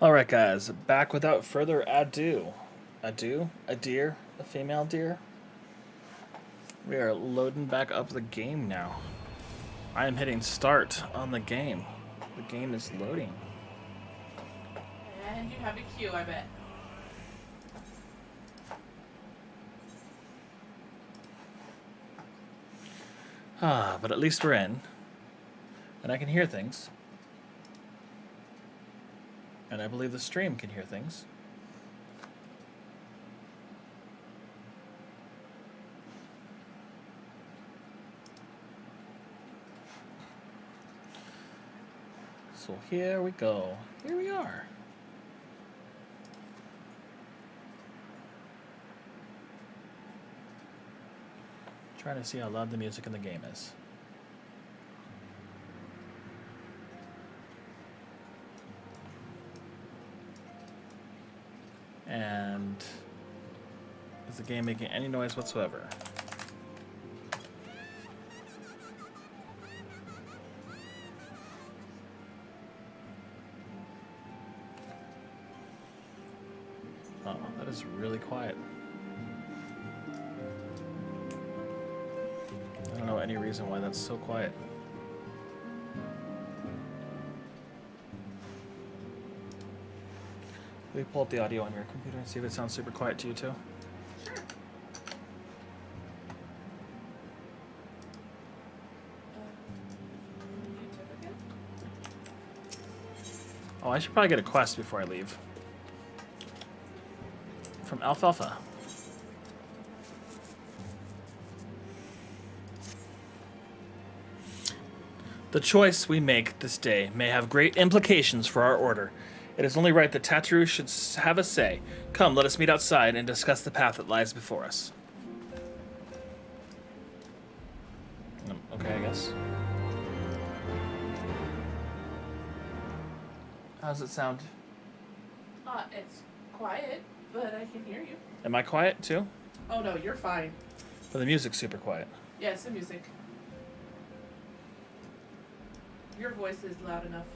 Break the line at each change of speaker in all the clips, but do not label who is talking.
Alright, guys, back without further ado. Ado? A deer? A female deer? We are loading back up the game now. I am hitting start on the game. The game is loading.
And you have a queue, I bet.
But at least we're in. And I can hear things. And I believe the stream can hear things. So here we go. Here we are. Trying to see how loud the music in the game is. And is the game making any noise whatsoever? Oh, that is really quiet. I don't know any reason why that's so quiet. Let me pull up the audio on your computer and see if it sounds super quiet to you too.
Sure.
Oh, I should probably get a quest before I leave. From Alfalfa. The choice we make this day may have great implications for our order. It is only right that Tatru should have a say. Come, let us meet outside and discuss the path that lies before us. Okay, I guess. How does it sound?
It's quiet, but I can hear you.
Am I quiet too?
Oh no, you're fine.
But the music's super quiet.
Yeah, it's the music. Your voice is loud enough.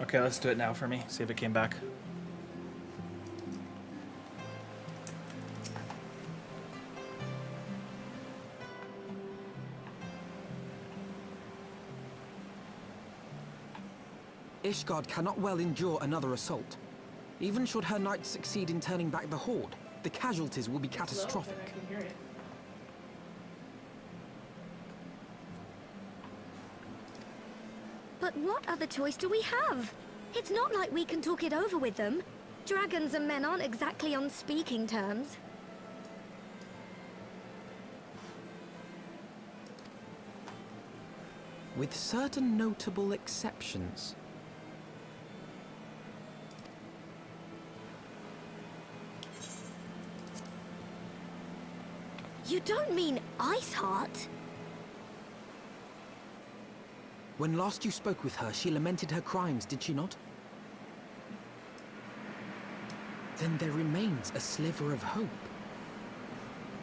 Okay, let's do it now for me. See if it came back.
Ishgard cannot well endure another assault. Even should her knights succeed in turning back the Horde, the casualties will be catastrophic.
Low, but I can hear it.
But what other choice do we have? It's not like we can talk it over with them. Dragons and men aren't exactly on speaking terms.
With certain notable exceptions.
You don't mean Iceheart?
When last you spoke with her, she lamented her crimes, did she not? Then there remains a sliver of hope.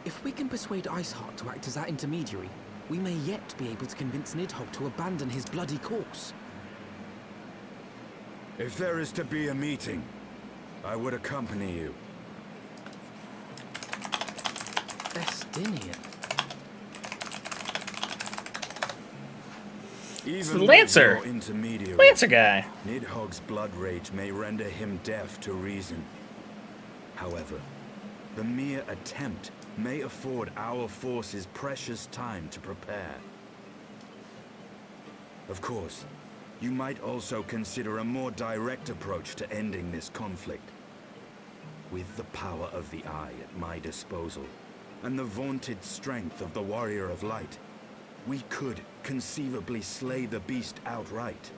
If we can persuade Iceheart to act as our intermediary, we may yet be able to convince Nidhogg to abandon his bloody course.
If there is to be a meeting, I would accompany you.
Estinian.
It's the Lancer! Lancer guy!
Nidhogg's blood rage may render him deaf to reason. However, the mere attempt may afford our forces precious time to prepare. Of course, you might also consider a more direct approach to ending this conflict. With the power of the Eye at my disposal, and the vaunted strength of the Warrior of Light, we could conceivably slay the beast outright.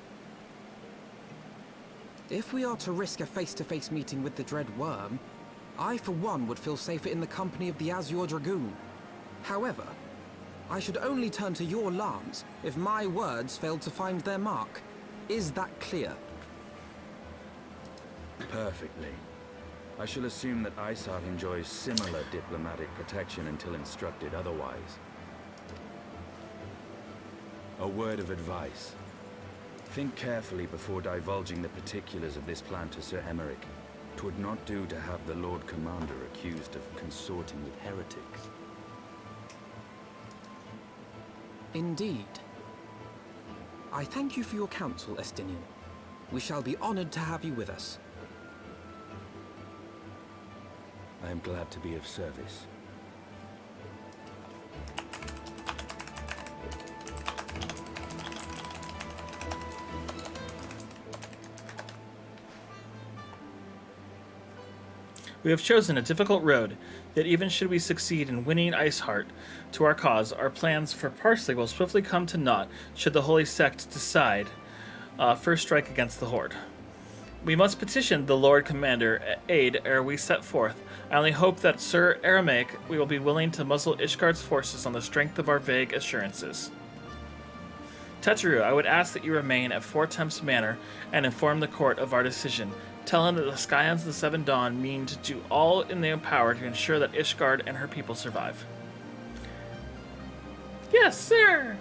If we are to risk a face-to-face meeting with the Dread Worm, I, for one, would feel safer in the company of the Azure Dragoon. However, I should only turn to your lance if my words failed to find their mark. Is that clear?
Perfectly. I shall assume that Isart enjoys similar diplomatic protection until instructed otherwise. A word of advice. Think carefully before divulging the particulars of this plan to Sir Emeric. 'Twould not do to have the Lord Commander accused of consorting with heretics.
Indeed. I thank you for your counsel, Estinian. We shall be honored to have you with us.
I am glad to be of service.
We have chosen a difficult road, yet even should we succeed in winning Iceheart to our cause, our plans for Parsley will swiftly come to naught should the Holy Sect decide first strike against the Horde. We must petition the Lord Commander aid ere we set forth. I only hope that Sir Aramaic will be willing to muzzle Ishgard's forces on the strength of our vague assurances. Teteru, I would ask that you remain at Four Temps Manor and inform the court of our decision. Tell him that the Scions of the Seven Dawn mean to do all in their power to ensure that Ishgard and her people survive. Yes, sir!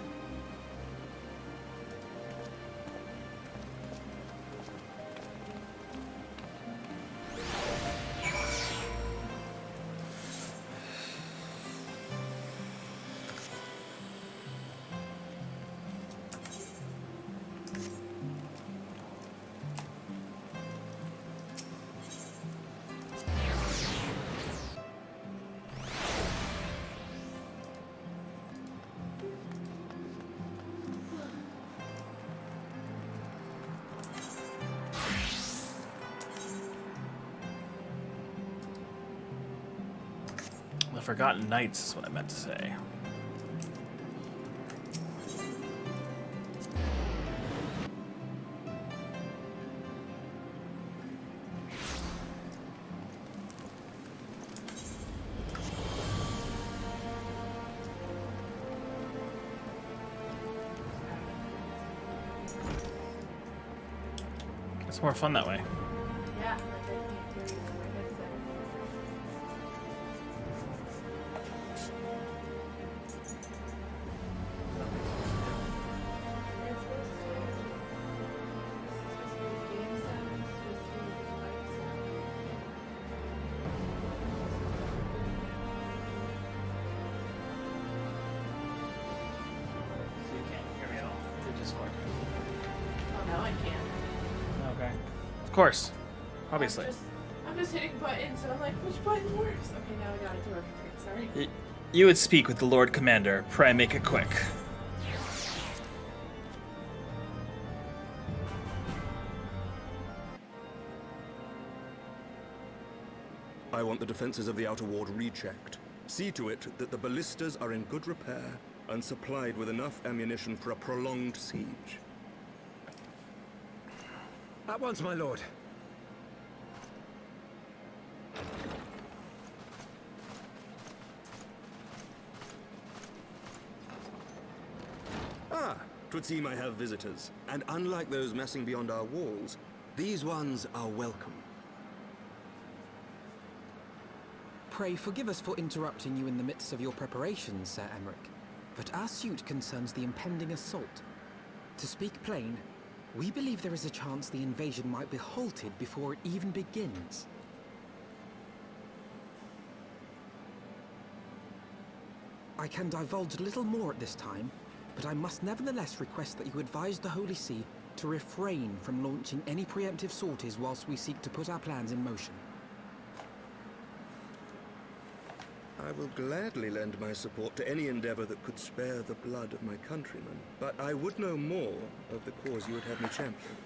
The Forgotten Knights is what I meant to say. It's more fun that way.
Yeah, like I can't hear you through my headset.
So you can't hear me at all through Discord.
Oh, now I can.
Okay. Of course. Obviously.
I'm just hitting buttons, and I'm like, which button works? Okay, now I got it to work. Okay, sorry.
You would speak with the Lord Commander. Pray make it quick.
I want the defenses of the outer ward rechecked. See to it that the ballistas are in good repair and supplied with enough ammunition for a prolonged siege.
At once, my lord.
Ah, 'twould seem I have visitors. And unlike those messing beyond our walls, these ones are welcome.
Pray forgive us for interrupting you in the midst of your preparations, Sir Emeric, but our suit concerns the impending assault. To speak plain, we believe there is a chance the invasion might be halted before it even begins. I can divulge little more at this time, but I must nevertheless request that you advise the Holy See to refrain from launching any preemptive sorties whilst we seek to put our plans in motion.
I will gladly lend my support to any endeavor that could spare the blood of my countrymen, but I would know more of the cause you would have me champion.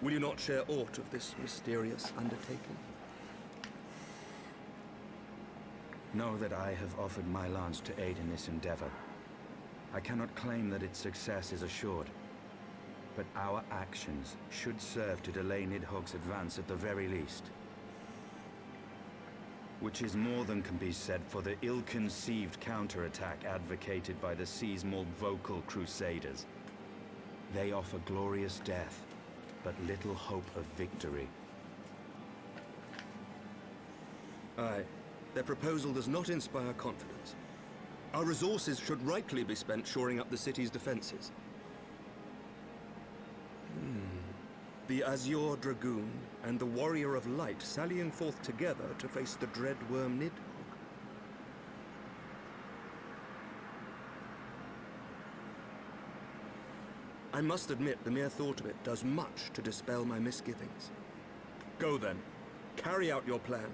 Will you not share aught of this mysterious undertaking?
Know that I have offered my lance to aid in this endeavor. I cannot claim that its success is assured, but our actions should serve to delay Nidhogg's advance at the very least. Which is more than can be said for the ill-conceived counterattack advocated by the sea's more vocal crusaders. They offer glorious death, but little hope of victory.
Aye, their proposal does not inspire confidence. Our resources should rightly be spent shoring up the city's defenses. The Azure Dragoon and the Warrior of Light sallying forth together to face the dread worm Nidhogg. I must admit, the mere thought of it does much to dispel my misgivings. Go then. Carry out your plan.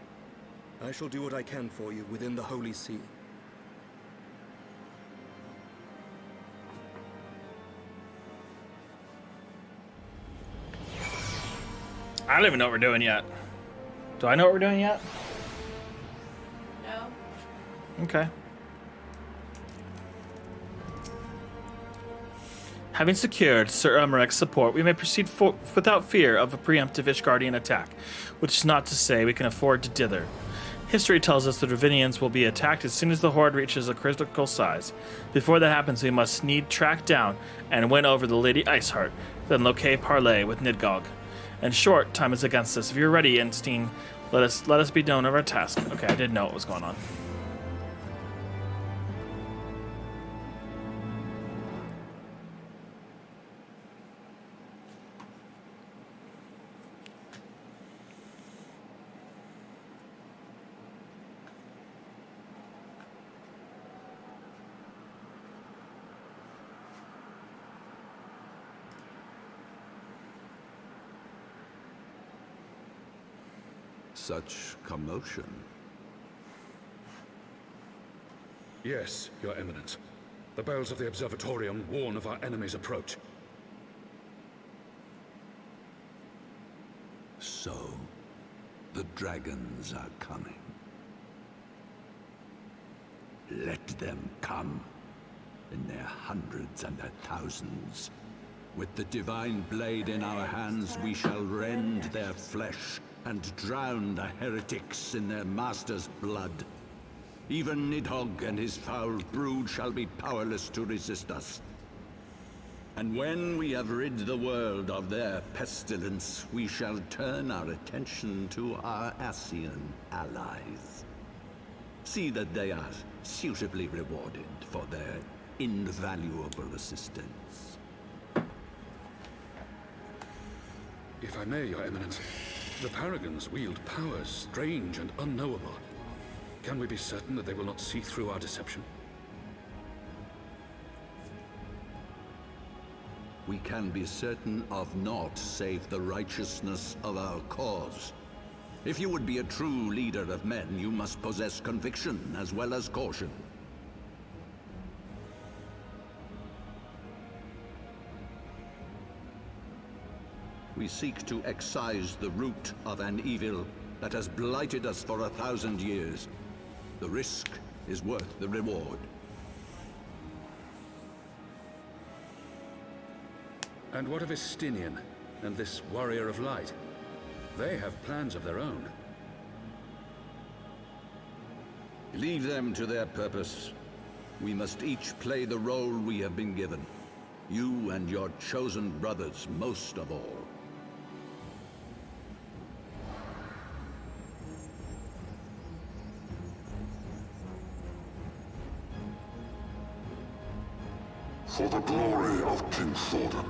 I shall do what I can for you within the Holy See.
I don't even know what we're doing yet. Do I know what we're doing yet?
No.
Okay. Having secured Sir Emmeric's support, we may proceed without fear of a preemptive Ishgardian attack, which is not to say we can afford to dither. History tells us the Dravinians will be attacked as soon as the horde reaches a critical size. Before that happens, we must track down and win over the Lady Iceheart, then locate parley with Nidhogg. In short, time is against us. If you're ready, Einstein, let us be known of our task. Okay, I didn't know what was going on.
Such commotion.
Yes, Your Eminence. The bells of the Observatorium warn of our enemy's approach.
So, the dragons are coming. Let them come, in their hundreds and their thousands. With the divine blade in our hands, we shall rend their flesh and drown the heretics in their master's blood. Even Nidhogg and his foul brood shall be powerless to resist us. And when we have rid the world of their pestilence, we shall turn our attention to our Ascian allies. See that they are suitably rewarded for their invaluable assistance.
If I may, Your Eminence, the Paragons wield powers strange and unknowable. Can we be certain that they will not see through our deception?
We can be certain of naught save the righteousness of our cause. If you would be a true leader of men, you must possess conviction as well as caution. We seek to excise the root of an evil that has blighted us for 1,000 years. The risk is worth the reward.
And what of Estinian and this Warrior of Light? They have plans of their own.
Leave them to their purpose. We must each play the role we have been given. You and your chosen brothers most of all.
For the glory of King Thordan.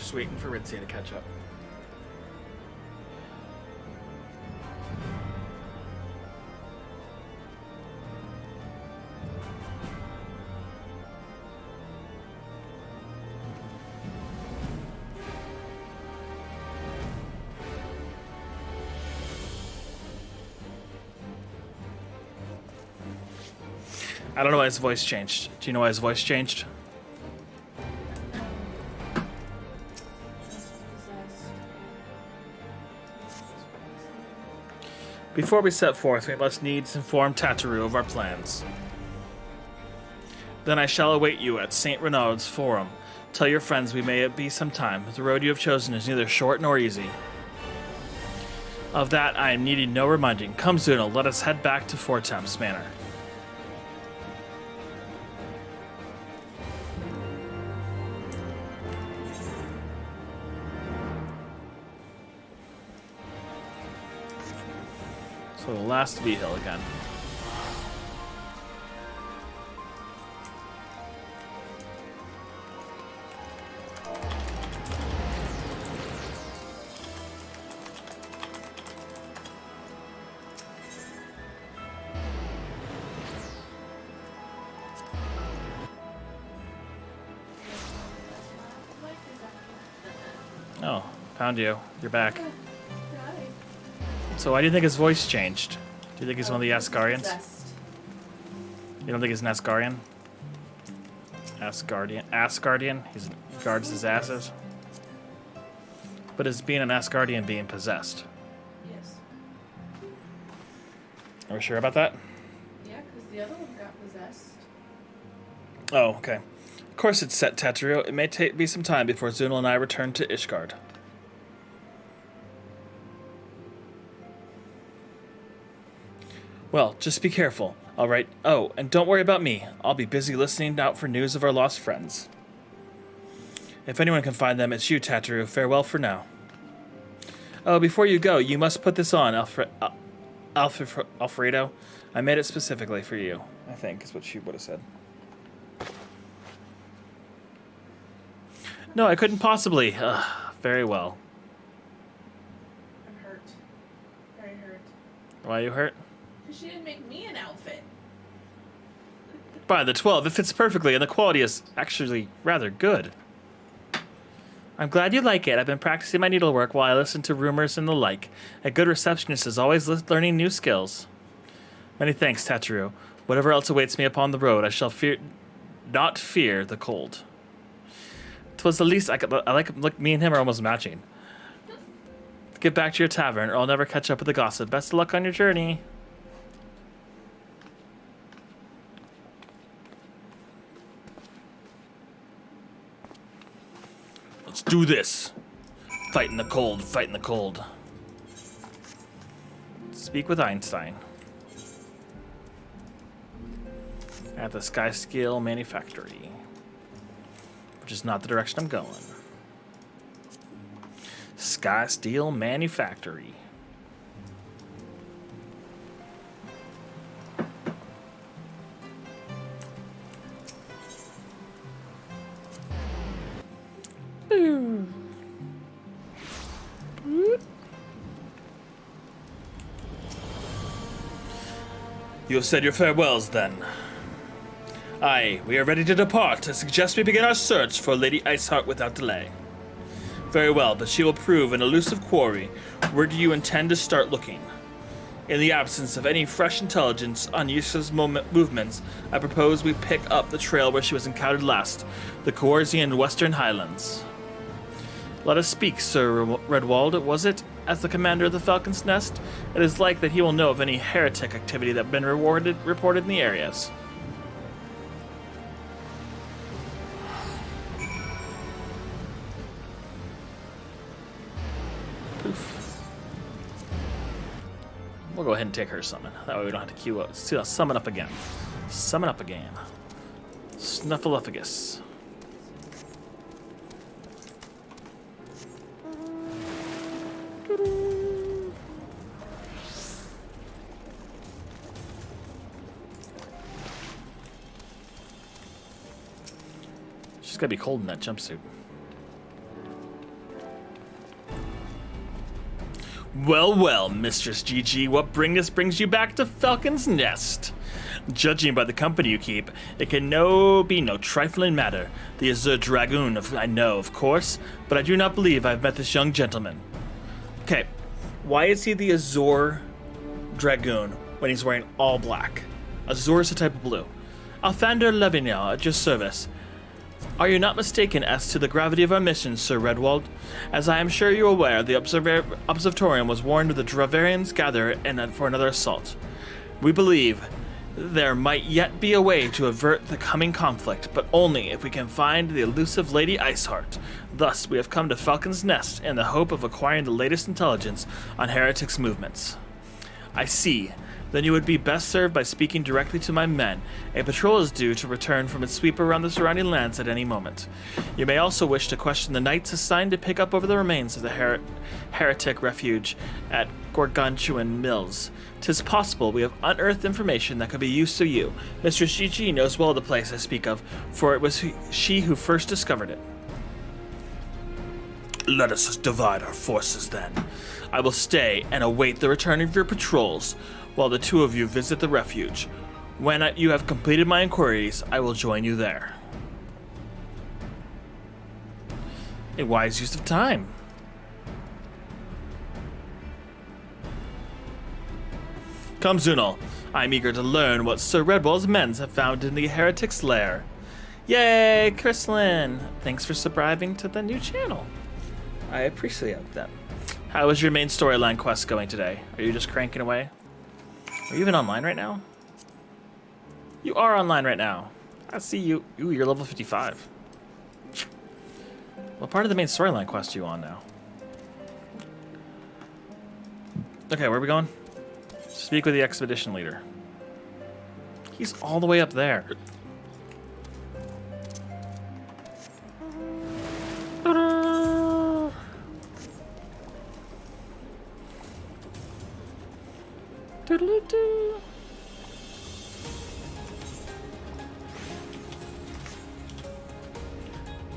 Just waiting for Ritzy to catch up. I don't know why his voice changed. Do you know why his voice changed? Before we set forth, we must needs inform Tataru of our plans. Then I shall await you at St. Renaud's Forum. Tell your friends we may be some time. The road you have chosen is neither short nor easy. Of that I am needing no reminding. Come, Zuno, let us head back to Fortemps Manor. So the last V-Hill again. Oh, found you. You're back. So why do you think his voice changed? Do you think he's one of the Asgardians? You don't think he's an Asgardian? Asgardian? He guards his asses? But is being an Asgardian being possessed?
Yes.
Are we sure about that?
Yeah, because the other one got possessed.
Oh, okay. Of course it's set, Tataru. It may be some time before Zunel and I return to Ishgard. Well, just be careful, all right? Oh, and don't worry about me. I'll be busy listening out for news of our lost friends. If anyone can find them, it's you, Tataru. Farewell for now. Oh, before you go, you must put this on, Alfredo. I made it specifically for you, I think, is what she would have said. No, I couldn't possibly. Very well.
I'm hurt. Very hurt.
Why are you hurt?
Because she didn't make me an outfit.
By the 12, it fits perfectly, and the quality is actually rather good. I'm glad you like it. I've been practicing my needlework while I listen to rumors and the like. A good receptionist is always learning new skills. Many thanks, Tataru. Whatever else awaits me upon the road, I shall not fear the cold. 'Twas the least I could. Look, me and him are almost matching. Get back to your tavern, or I'll never catch up with the gossip. Best of luck on your journey. Let's do this. Fighting the cold, fighting the cold. Speak with Einstein. At the Sky Scale Manufactory. Which is not the direction I'm going. Sky Steel Manufactory. You have said your farewells, then. Aye, we are ready to depart. I suggest we begin our search for Lady Iceheart without delay. Very well, but she will prove an elusive quarry. Where do you intend to start looking? In the absence of any fresh intelligence on Yusa's movements, I propose we pick up the trail where she was encountered last, the Coercian Western Highlands. Let us speak, Sir Redwald, was it? As the commander of the Falcon's Nest, it is like that he will know of any heretic activity that have been reported in the areas. Poof. We'll go ahead and take her summon. That way we don't have to queue up. Summon up again. Summon up again. Snuffleupagus. She's gotta be cold in that jumpsuit. Well, well, Mistress GG, what brings you back to Falcon's Nest? Judging by the company you keep, it can be no trifling matter. The Azure Dragoon, I know, of course, but I do not believe I've met this young gentleman. Okay, why is he the Azure Dragoon when he's wearing all black? Azure is a type of blue. Alfander Levignon, at your service. Are you not mistaken as to the gravity of our mission, Sir Redwald? As I am sure you are aware, the Observatorium was warned the Dravarians gather for another assault. We believe there might yet be a way to avert the coming conflict, but only if we can find the elusive Lady Iceheart. Thus, we have come to Falcon's Nest in the hope of acquiring the latest intelligence on heretics' movements. I see. Then you would be best served by speaking directly to my men. A patrol is due to return from its sweep around the surrounding lands at any moment. You may also wish to question the knights assigned to pick up over the remains of the heretic refuge at Gargantuan Mills. 'Tis possible we have unearthed information that could be used to you. Mistress GG knows well the place I speak of, for it was she who first discovered it. Let us divide our forces then. I will stay and await the return of your patrols, while the two of you visit the refuge. When you have completed my inquiries, I will join you there. A wise use of time. Come, Zunal. I'm eager to learn what Sir Redwall's men have found in the heretic's lair. Yay, Chrislyn! Thanks for subscribing to the new channel. I appreciate that. How is your main storyline quest going today? Are you just cranking away? Are you even online right now? You are online right now. I see you. Ooh, you're level 55. What part of the main storyline quest are you on now? Okay, where are we going? Speak with the expedition leader. He's all the way up there.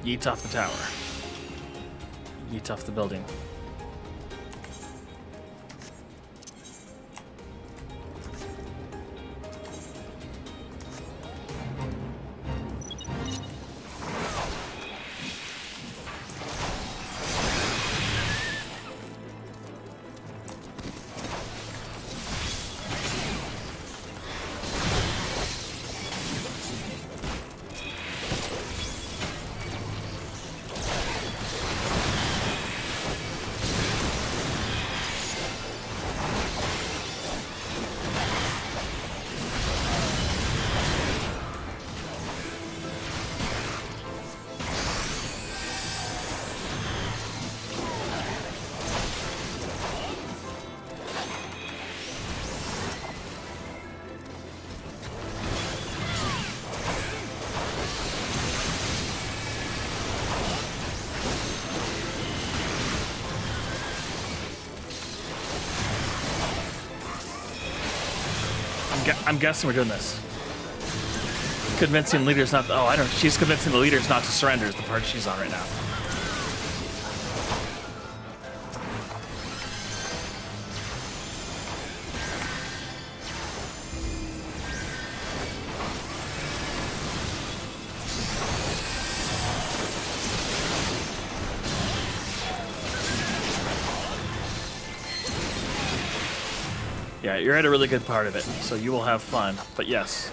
Yeet off the tower. Yeet off the building. I'm guessing we're doing this. Convincing leaders not to, oh, I don't, she's convincing the leaders not to surrender is the part she's on right now. Yeah, you're at a really good part of it, so you will have fun. But yes,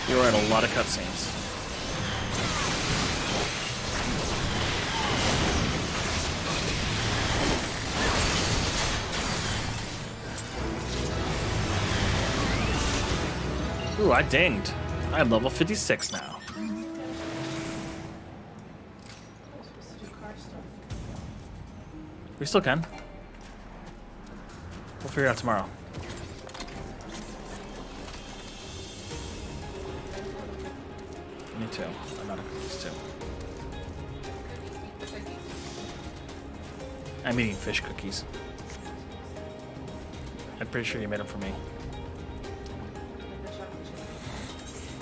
you are in a lot of cutscenes. Ooh, I dinged. I'm level 56 now. We still can. We'll figure it out tomorrow. Me too. I'm out of cookies too. I'm eating fish cookies. I'm pretty sure you made them for me.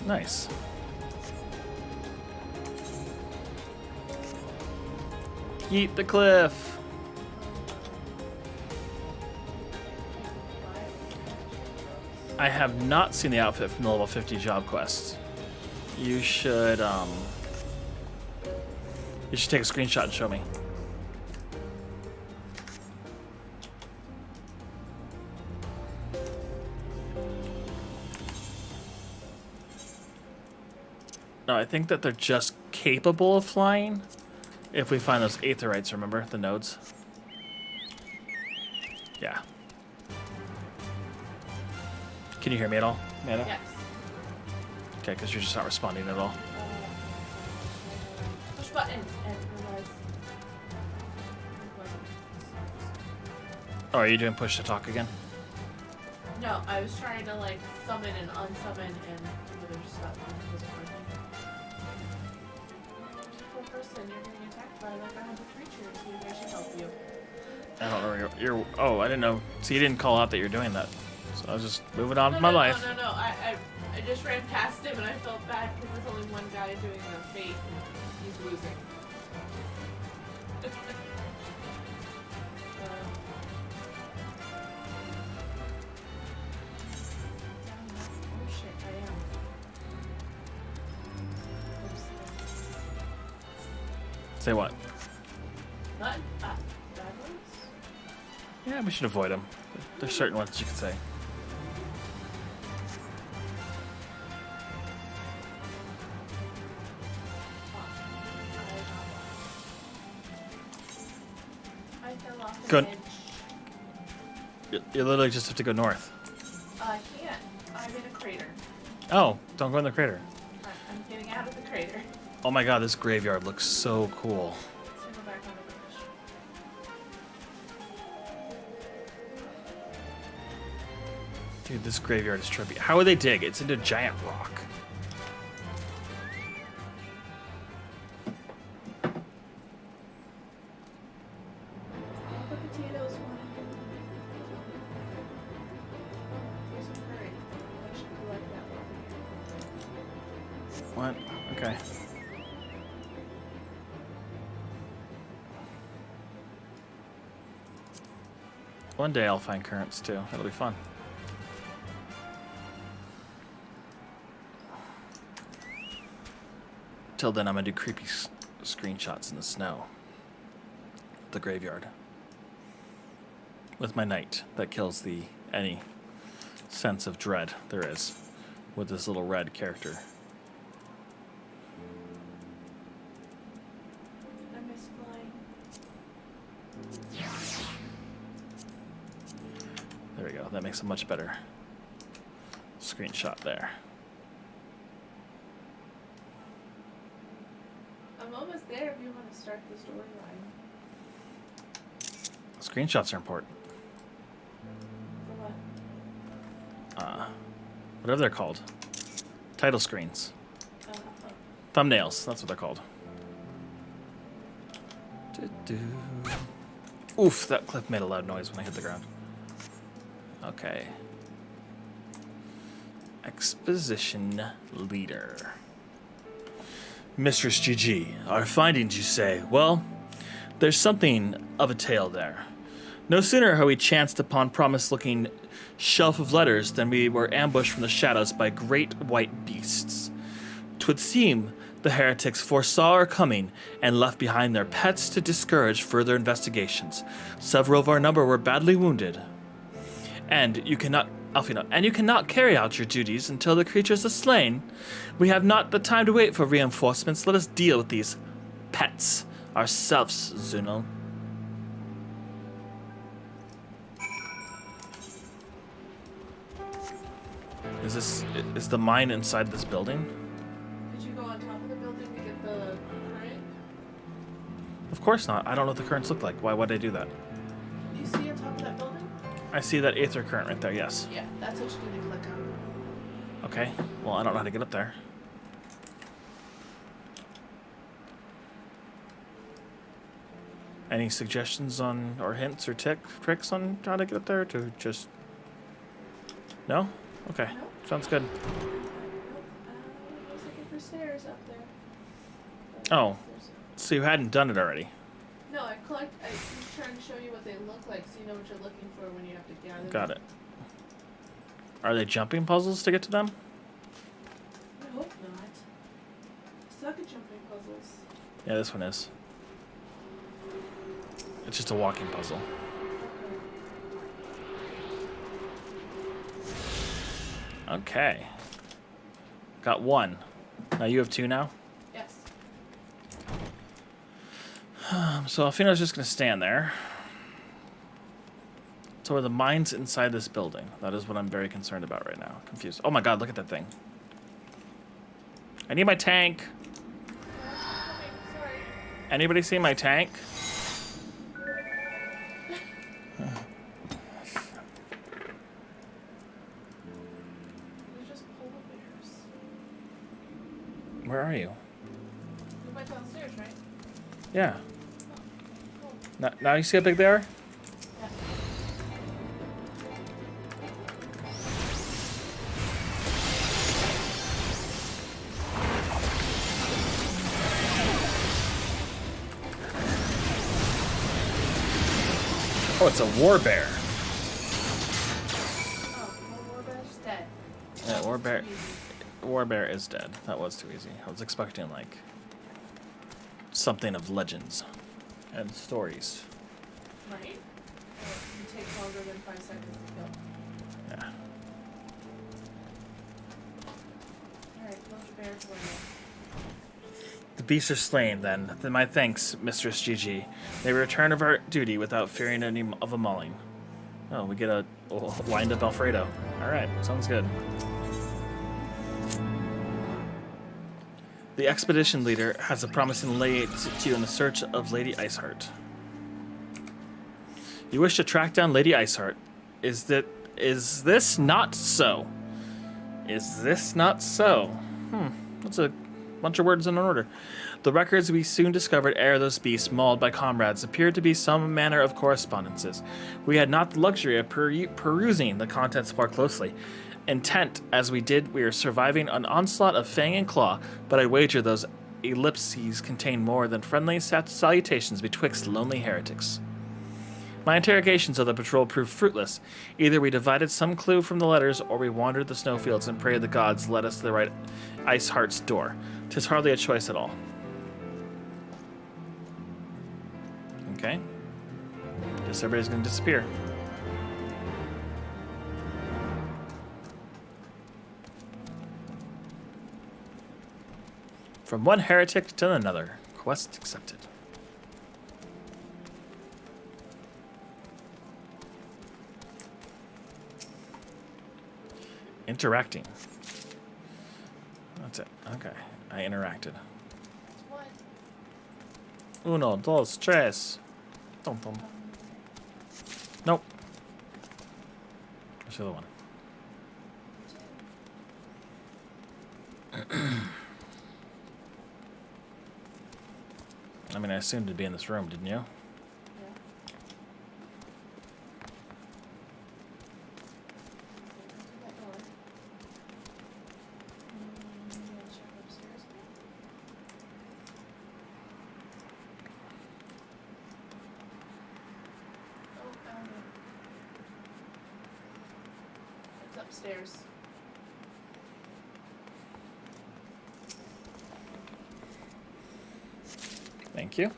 Nice. Yeet the cliff. I have not seen the outfit from the level 50 job quest. You should take a screenshot and show me. No, I think that they're just capable of flying if we find those aetherites, remember? The nodes. Yeah. Can you hear me at all, Amanda?
Yes.
Okay, because you're just not responding at all.
Push buttons and realize.
Oh, are you doing push to talk again?
No, I was trying to like summon and unsummon and do other stuff. And it wasn't working. Poor person, you're getting attacked by like 100 creatures. Maybe I should help you.
I don't know. You're oh, I didn't know. So you didn't call out that you're doing that. So I was just moving on with my life.
No. I just ran past him and I felt bad because there's only one guy doing the fate and he's losing. Oh shit, I am. Oops.
Say what?
Bad ones?
Yeah, we should avoid them. There's certain ones you could say.
I fell off the
Good.
edge.
You literally just have to go north.
I can't. I'm in a crater.
Oh, don't go in the crater.
I'm getting out of the crater.
Oh my god, this graveyard looks so cool.
Let's go back on the bridge.
Dude, this graveyard is trippy. How would they dig? It's into giant rock.
The potatoes Here's some curry. I should collect that one.
What? Okay. One day I'll find currents too. It'll be fun. Till then, I'm gonna do creepy screenshots in the snow. The graveyard. With my knight that kills any sense of dread there is with this little red character.
I miss flying.
There we go. That makes a much better screenshot there.
I'm almost there if you want to start the storyline.
Screenshots are important.
For what?
Whatever they're called. Title screens.
Oh.
Thumbnails. That's what they're called. Oof, that cliff made a loud noise when I hit the ground. Okay. Exposition leader. Mistress GG, our findings, you say? Well, there's something of a tale there. No sooner had we chanced upon promised-looking shelf of letters than we were ambushed from the shadows by great white beasts. 'Twould seem the heretics foresaw our coming and left behind their pets to discourage further investigations. Several of our number were badly wounded. And you cannot, Alfino, and you cannot carry out your duties until the creatures are slain. We have not the time to wait for reinforcements. Let us deal with these pets ourselves, Zuno. Is the mine inside this building?
Did you go on top of the building to get the current?
Of course not. I don't know what the currents look like. Why would I do that?
You see on top of that building?
I see that aether current right there, yes.
Yeah, that's what you're gonna click on.
Okay. Well, I don't know how to get up there. Any suggestions on, or hints or tricks on how to get up there? To just... No? Okay.
Nope.
Sounds good.
Nope. I was looking for stairs up there.
Oh. So you hadn't done it already?
No, I'm trying to show you what they look like so you know what you're looking for when you have to gather
Got
them.
it. Are they jumping puzzles to get to them?
I hope not. I suck at jumping puzzles.
Yeah, this one is. It's just a walking puzzle. Okay. Got one. Now you have two now?
Yes.
So Alfino's just going to stand there. So are the mines inside this building? That is what I'm very concerned about right now. Confused. Oh my god, look at that thing. I need my tank.
Sorry.
Anybody see my tank?
They're just polar bears.
Where are you?
You went downstairs, right?
Yeah.
Cool.
Now you see how big they are?
Yeah.
Oh, it's a war bear.
Oh, war bear's dead.
Yeah, war bear.
Easy.
War bear is dead. That was too easy. I was expecting like something of legends and stories.
Right? It takes longer than 5 seconds to kill.
Yeah.
Alright, those bears were
The beasts are slain, then. Then my thanks, Mistress GG. May we return of our duty without fearing any of a mauling. Oh, we get a wind-up Alfredo. Alright, sounds good. The expedition leader has a promising lead to you in the search of Lady Iceheart. You wish to track down Lady Iceheart. Is this not so? Is this not so? That's a bunch of words in order. The records we soon discovered ere those beasts, mauled by comrades, appeared to be some manner of correspondences. We had not the luxury of perusing the contents more closely. Intent as we did, we are surviving an onslaught of fang and claw, but I wager those ellipses contain more than friendly salutations betwixt lonely heretics. My interrogations of the patrol proved fruitless. Either we divided some clue from the letters, or we wandered the snowfields and prayed the gods led us to the right Iceheart's door. 'Tis hardly a choice at all. Okay. Guess everybody's gonna disappear. From one heretic to another. Quest accepted. Interacting. That's it. Okay. I interacted.
what?
Uno, dos, tres. Dum, dum. Nope. That's the other one. I mean, I assumed it'd be in this room, didn't you?
Yeah. That door. Yeah, check upstairs. Oh, found it. It's upstairs.
Thank you.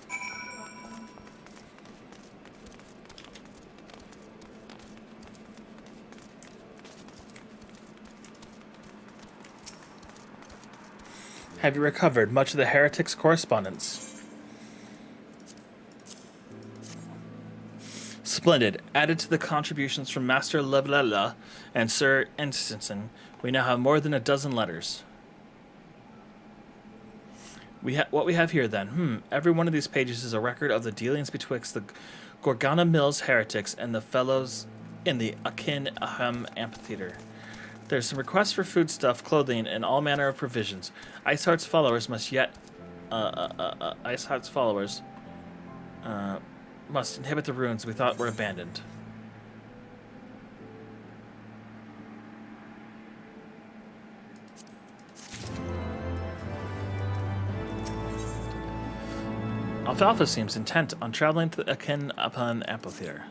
Have you recovered much of the heretic's correspondence? Splendid. Added to the contributions from Master Levelella and Sir Enstenson, we now have more than a dozen letters. What we have here, then. Every one of these pages is a record of the dealings betwixt the Gorgana Mills heretics and the fellows in the Akin Ahem amphitheater. There's some requests for foodstuff, clothing, and all manner of provisions. Iceheart's followers must must inhabit the ruins we thought were abandoned. Alfalfa seems intent on traveling to the Akin upon amphitheater.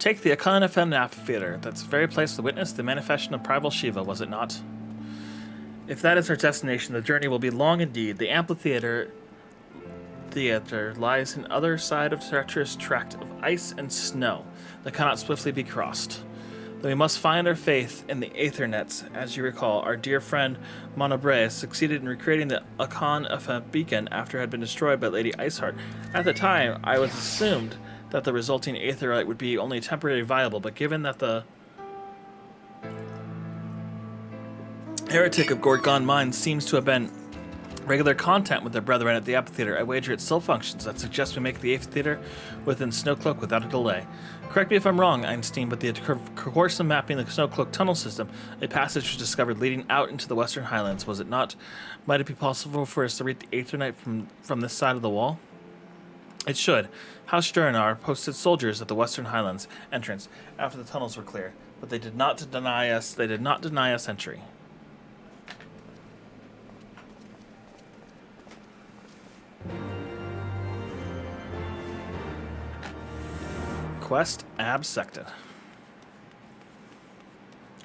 Take the XIV amphitheater. That's the very place to witness the manifestation of primal Shiva, was it not? If that is our destination, the journey will be long indeed. The amphitheater lies on the other side of a treacherous tract of ice and snow that cannot swiftly be crossed. Though we must find our faith in the aether nets. As you recall, our dear friend Monobre succeeded in recreating the XIV beacon after it had been destroyed by Lady Iceheart. At the time, I was assumed that the resulting aetherite would be only temporarily viable, but given that the heretic of Gorgon Mines seems to have been regular contact with their brethren at the amphitheater, I wager it still functions. That suggests we make the amphitheater within Snowcloak without a delay. Correct me if I'm wrong, Einstein, but the course of mapping the Snowcloak tunnel system, a passage was discovered leading out into the Western Highlands, was it not? Might it be possible for us to reach the aetherite from this side of the wall? It should. House Sturinar posted soldiers at the Western Highlands entrance after the tunnels were clear, but they did not deny us entry. Quest absected.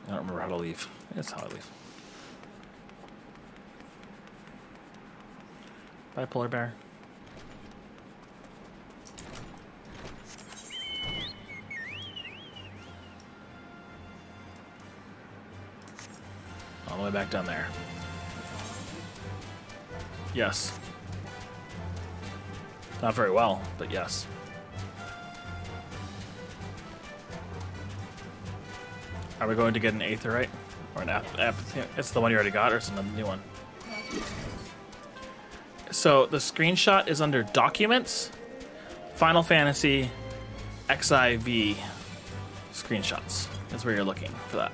I don't remember how to leave. That's how I leave. Bye, polar bear. All the way back down there. Yes. Not very well, but yes. Are we going to get an aetherite? Or an it's the one you already got, or it's another new one? So the screenshot is under Documents, Final Fantasy, XIV screenshots. That's where you're looking for that.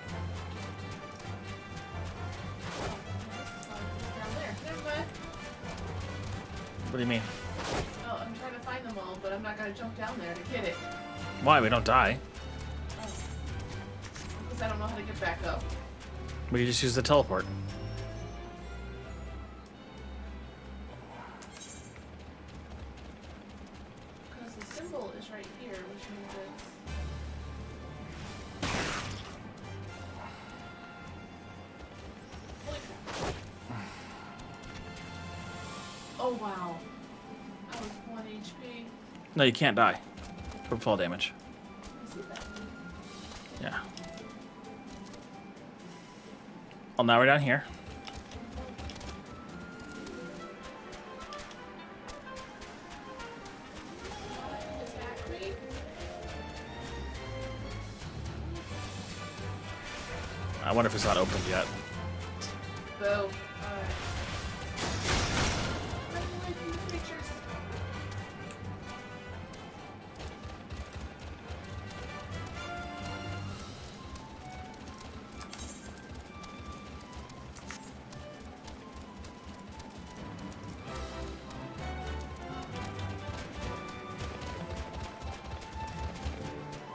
Down there. Never mind.
What do you mean?
Oh, I'm trying to find them all, but I'm not gonna jump down there to get it.
Why? We don't die.
Because I don't know how to get back up.
We can just use the teleport.
Because the symbol is right here, which means it's... Holy crap. Oh wow. I was 1 HP.
No, you can't die from fall damage.
I see that.
Yeah. Well, now we're down here.
Attack me?
I wonder if it's not opened yet.
Boo. Alright. Run away from the creatures.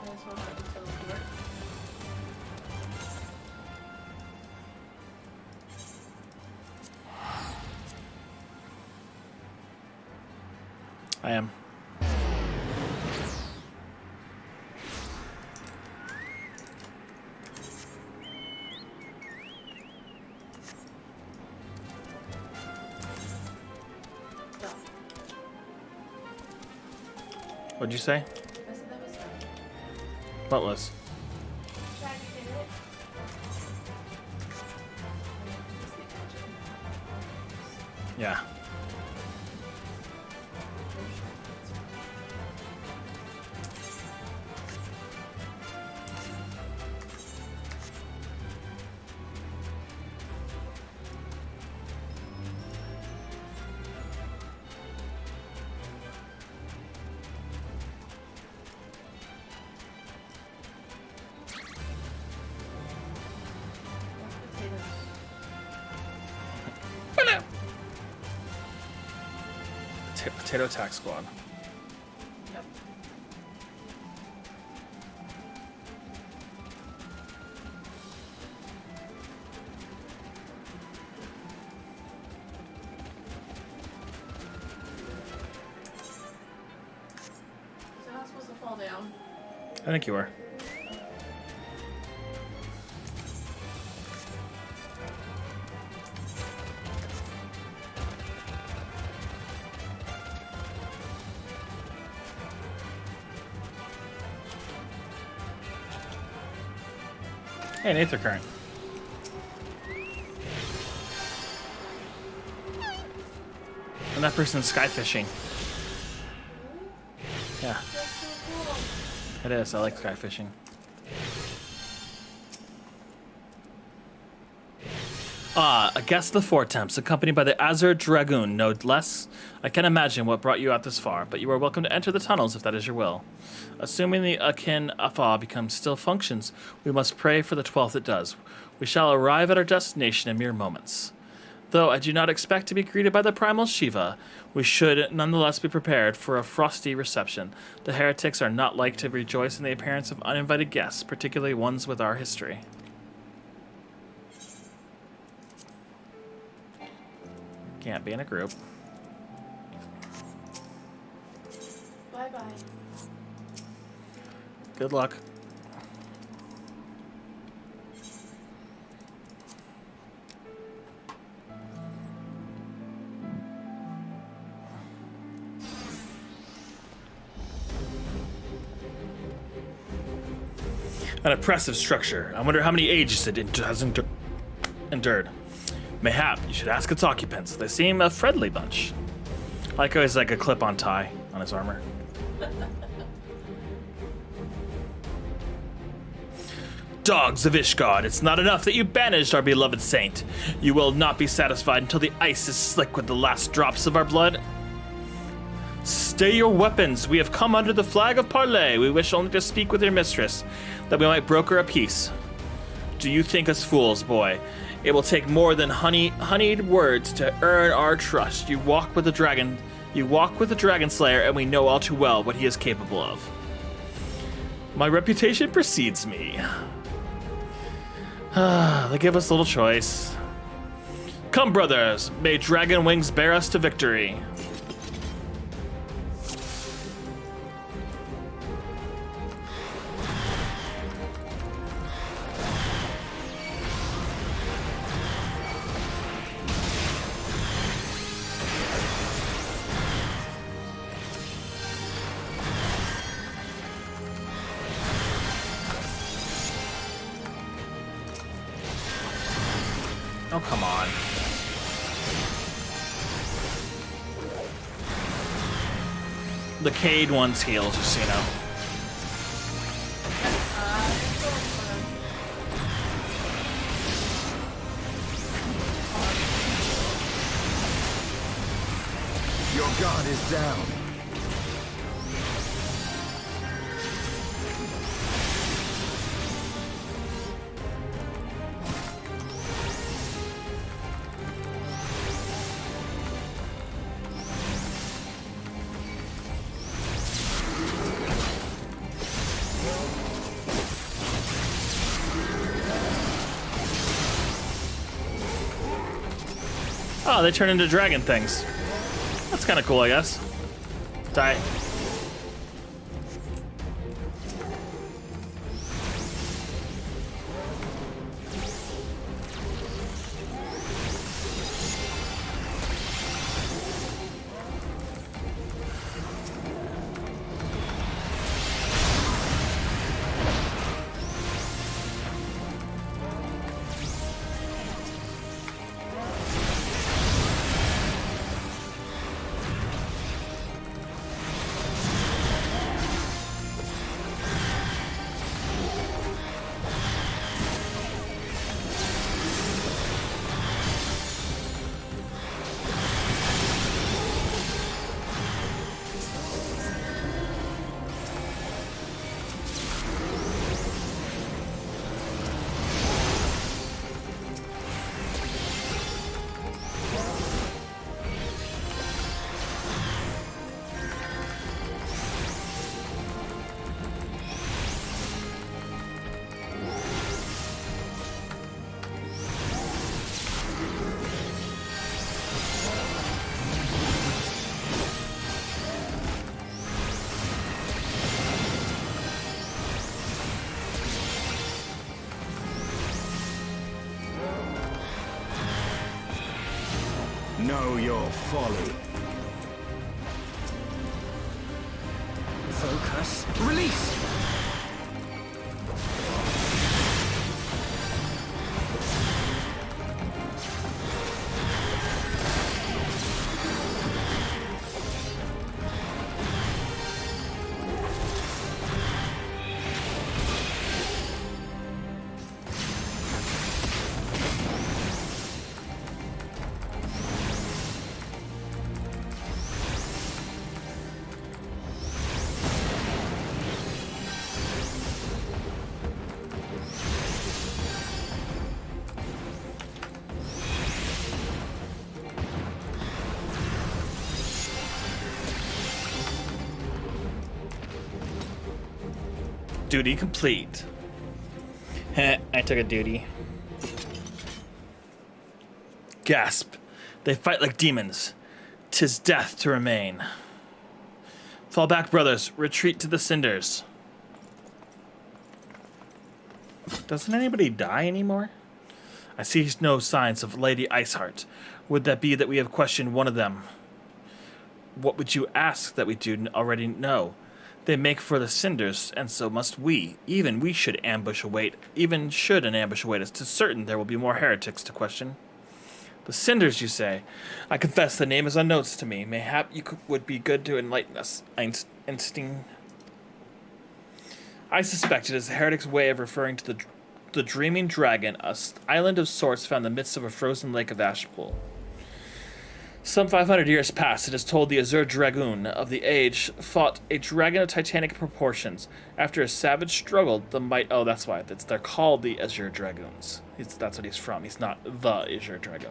That's what happened to the door.
I am.
Done.
What'd you say?
I said that was done.
What was?
Try to get it. Just the engine.
Yeah. Potato Attack Squad.
Yep. So not supposed to fall down.
I think you were. Hey, an Aether Current. And that person's sky fishing. Yeah.
That's so cool.
It is. I like sky fishing. A guest of the Four Temps, accompanied by the Azure Dragoon, no less. I can't imagine what brought you out this far, but you are welcome to enter the tunnels if that is your will. Assuming the Akin Afa becomes still functions, we must pray for the 12th it does. We shall arrive at our destination in mere moments. Though I do not expect to be greeted by the primal Shiva, we should nonetheless be prepared for a frosty reception. The heretics are not like to rejoice in the appearance of uninvited guests, particularly ones with our history. Can't be in a group.
Bye-bye.
Good luck. An oppressive structure. I wonder how many ages it has endured. Mayhap, you should ask its occupants. They seem a friendly bunch. I like how he's like a clip-on tie on his armor. Dogs of Ishgard, it's not enough that you banished our beloved saint. You will not be satisfied until the ice is slick with the last drops of our blood. Stay your weapons. We have come under the flag of parley. We wish only to speak with your mistress, that we might broker a peace. Do you think us fools, boy? It will take more than honeyed words to earn our trust. You walk with the dragon slayer, and we know all too well what he is capable of. My reputation precedes me. They give us little choice. Come, brothers, may dragon wings bear us to victory. Oh, come on. The Cade one's healed, just so you know.
Your guard is down.
Oh, they turn into dragon things. That's kind of cool, I guess. Die.
Know your folly.
Focus. Release!
Duty complete. Heh, I took a duty. Gasp. They fight like demons. 'Tis death to remain. Fall back, brothers. Retreat to the cinders. Doesn't anybody die anymore? I see no signs of Lady Iceheart. Would that be that we have questioned one of them? What would you ask that we do already know? They make for the cinders, and so must we. Even we should ambush await. Even should an ambush await us, 'tis certain there will be more heretics to question. The cinders, you say? I confess the name is unknown to me. Mayhap you would be good to enlighten us, Einstein. I suspect it is the heretic's way of referring to the Dreaming Dragon, a island of sorts found in the midst of a frozen lake of ash pool. Some 500 years past, it is told the Azure Dragoon of the age fought a dragon of titanic proportions. After a savage struggle, the might... Oh, that's why. They're called the Azure Dragoons. That's what he's from. He's not the Azure Dragon.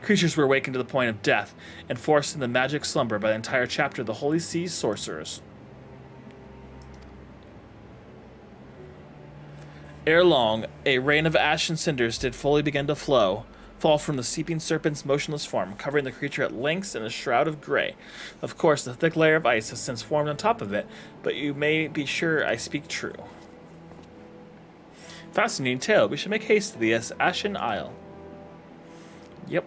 Creatures were awakened to the point of death and forced in the magic slumber by the entire chapter of the Holy Sea Sorcerers. Ere long, a rain of ash and cinders did fully begin to fall from the seeping serpent's motionless form, covering the creature at lengths in a shroud of gray. Of course, the thick layer of ice has since formed on top of it, but you may be sure I speak true. Fascinating tale. We should make haste to the Ashen Isle. Yep.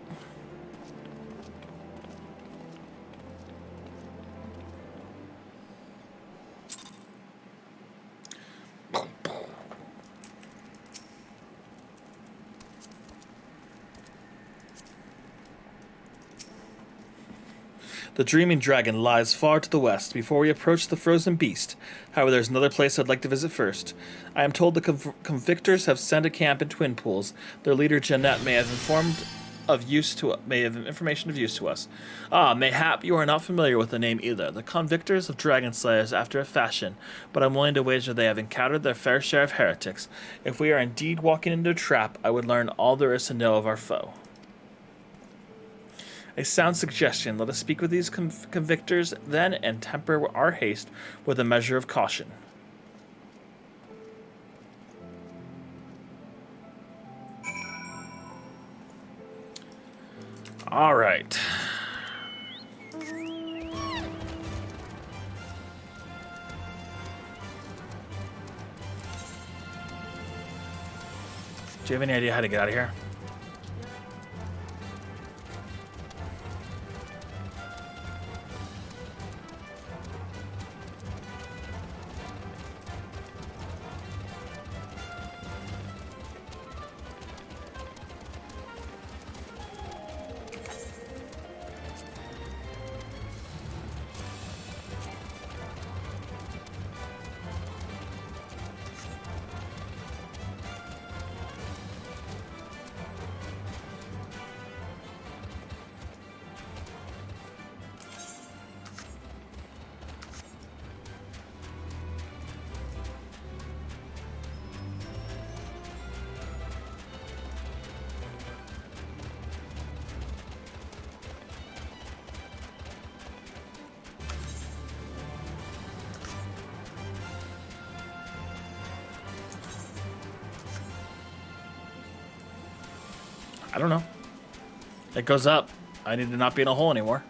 The Dreaming Dragon lies far to the west. Before we approach the frozen beast, however, there's another place I'd like to visit first. I am told the convictors have sent a camp in Twin Pools. Their leader, Jeanette, may have information of use to us. Ah, mayhap you are not familiar with the name either. The convictors of Dragon Slayers after a fashion, but I'm willing to wager they have encountered their fair share of heretics. If we are indeed walking into a trap, I would learn all there is to know of our foe. A sound suggestion. Let us speak with these convictors then and temper our haste with a measure of caution. All right. Do you have any idea how to get out of here? I don't know. It goes up. I need to not be in a hole anymore.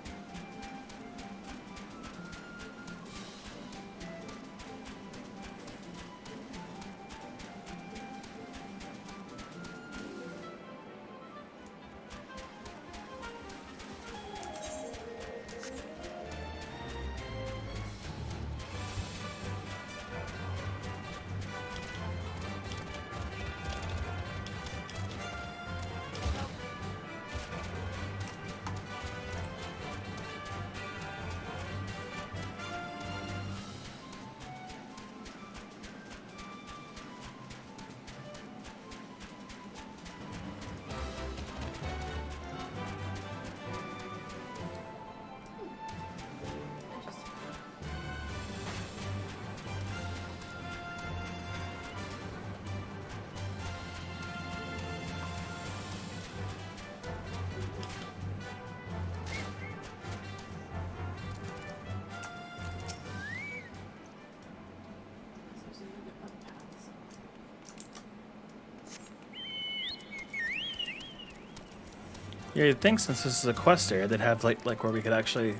Yeah, you'd think since this is a quest area, they'd have like where we could actually,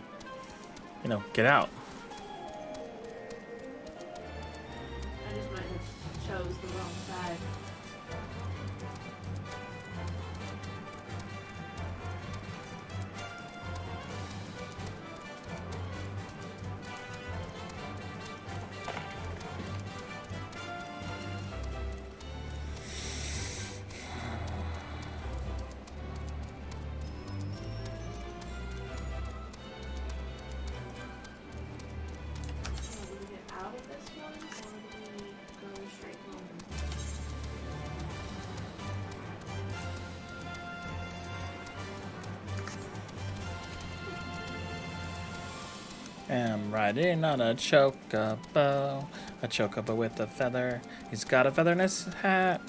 you know, get out.
I just might have chose the wrong side. Do we get out of this one, or do we go straight home?
Am riding on a chocobo with a feather. He's got a feather in his hat.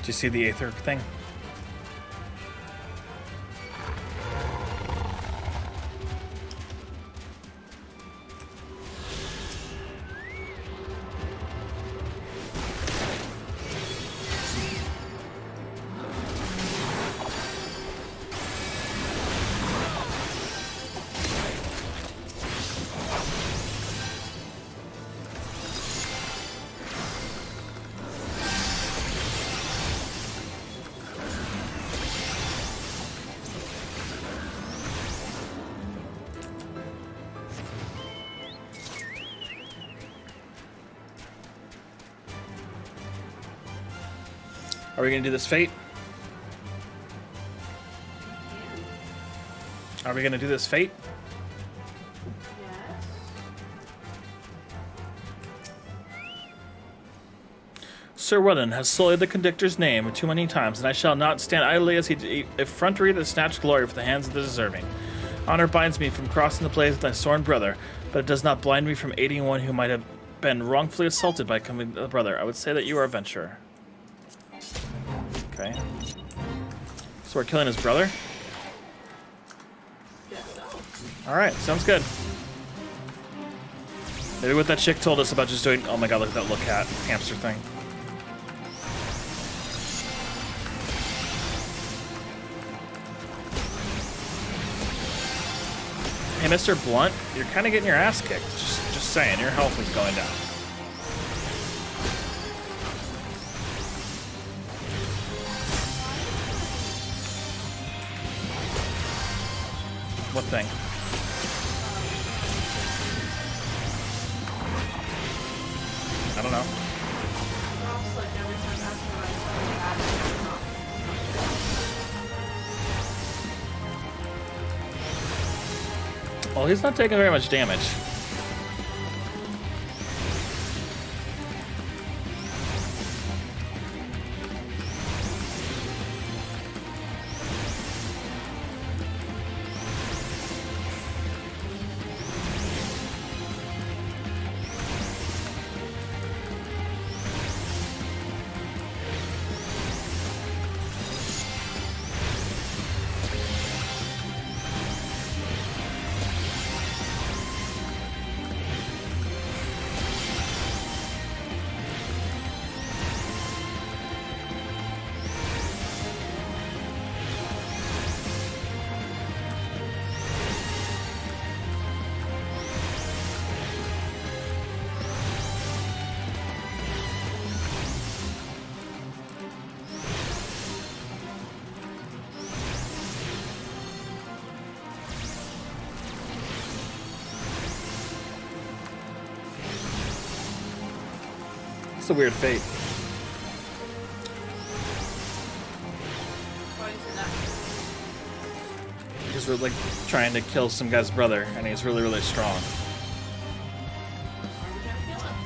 Do you see the Aether thing? Are we gonna do this fate? Are we gonna do this fate?
Yes.
Sir Wudden has sullied the conductor's name too many times, and I shall not stand idly as he effrontery to snatch glory from the hands of the deserving. Honor binds me from crossing the blades with my sworn brother, but it does not blind me from aiding one who might have been wrongfully assaulted by coming brother. I would say that you are a venturer. Okay. So we're killing his brother?
Guess so.
Alright, sounds good. Maybe what that chick told us about just doing... Oh my god, look at that little cat hamster thing. Hey, Mr. Blunt, you're kind of getting your ass kicked. Just saying, your health is going down. What thing? I don't know.
Drops like every time after I start adding.
Well, he's not taking very much damage. It's a weird fate.
Why is it that?
Because we're like trying to kill some guy's brother, and he's really, really strong.
Why are we trying to kill him?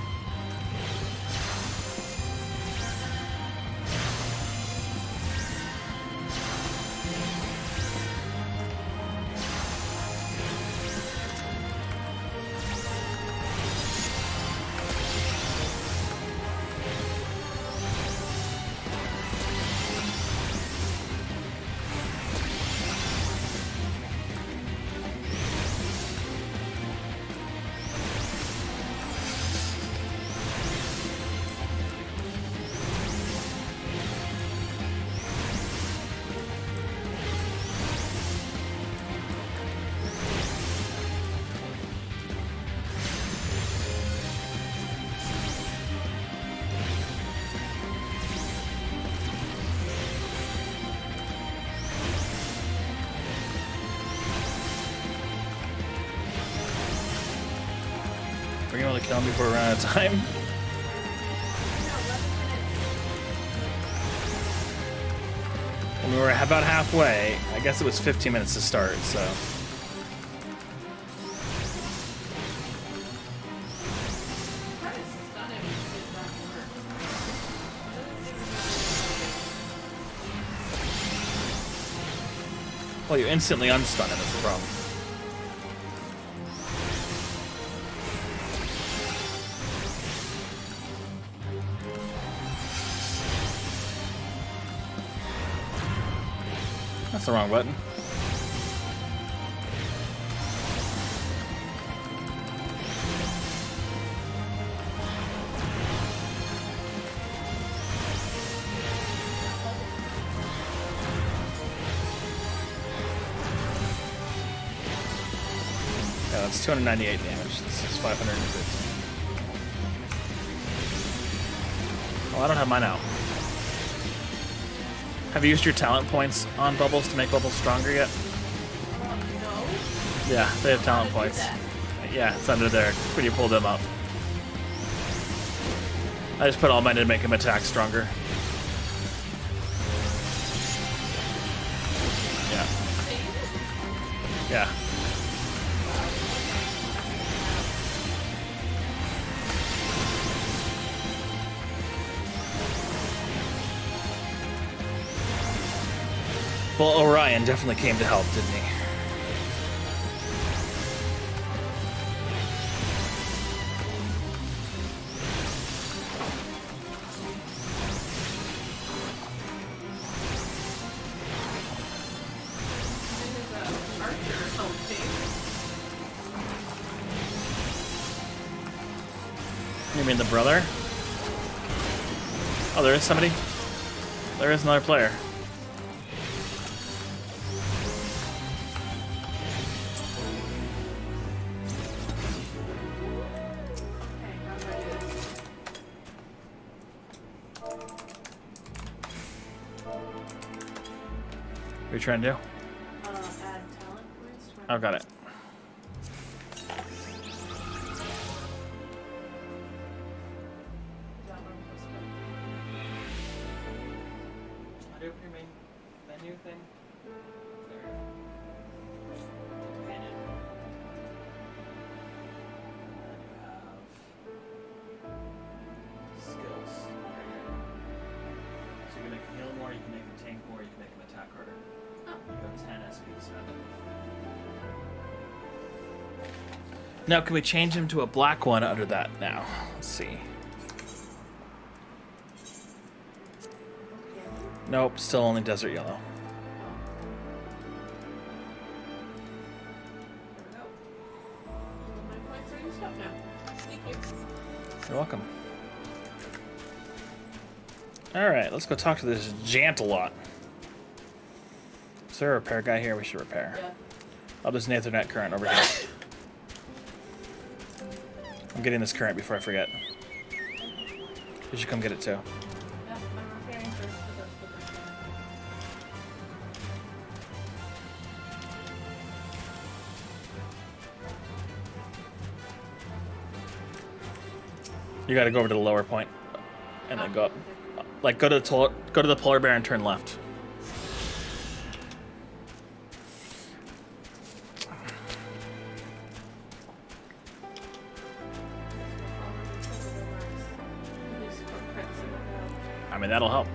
kill him before we run out of time. When we were about halfway, I guess it was 15 minutes to start, so. Well, you instantly unstun him, that's the problem. That's the wrong button. Yeah, that's 298 damage. This is 550. Oh, I don't have mine out. Have you used your talent points on Bubbles to make Bubbles stronger yet?
No.
Yeah, they have talent points. Yeah, it's under there when you pull them up. I just put all mine to make him attack stronger. Yeah. Yeah. Well, Orion definitely came to help, didn't he? You mean the brother? Oh, there is somebody? There is another player. What are you trying to do?
Add talent points.
I've got it. I open your main menu thing? There. Companion. And you have skills right here. So you can make him heal more, you can make him tank more, you can make him attack harder. You have 10 SP to spend. Now, can we change him to a black one under that now? Let's see. Nope, still only desert yellow.
My points are used up now. Thank you.
You're welcome. Alright, let's go talk to this Jantalot. Is there a repair guy here? We should repair.
Yeah.
Oh, there's an Ethernet current over here. I'm getting this current before I forget. You should come get it too.
Yeah, I'm repairing first, but that's the first one.
You gotta go over to the lower point and then go up. Like go to the polar bear and turn left. I mean, that'll help.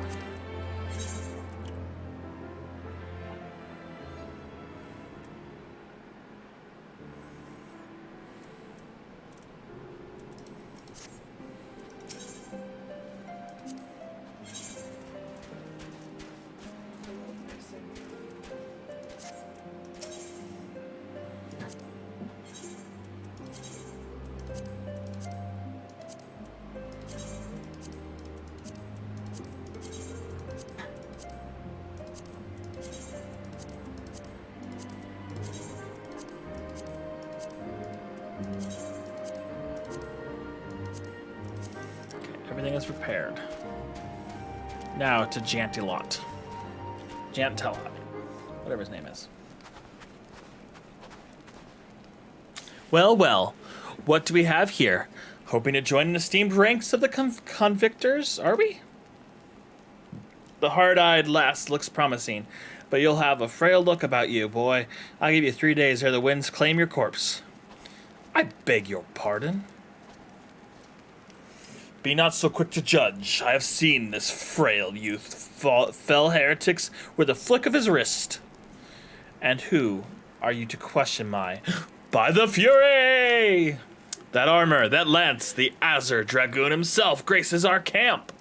Everything is repaired. Now to Jantalot. Jantalot. Whatever his name is. Well, well. What do we have here? Hoping to join in the esteemed ranks of the convictors, are we? The hard-eyed lass looks promising, but you'll have a frail look about you, boy. I'll give you 3 days ere the winds claim your corpse. I beg your pardon? Be not so quick to judge. I have seen this frail youth fell heretics with a flick of his wrist. And who are you to question my... By the Fury! That armor, that lance, the Azure Dragoon himself graces our camp.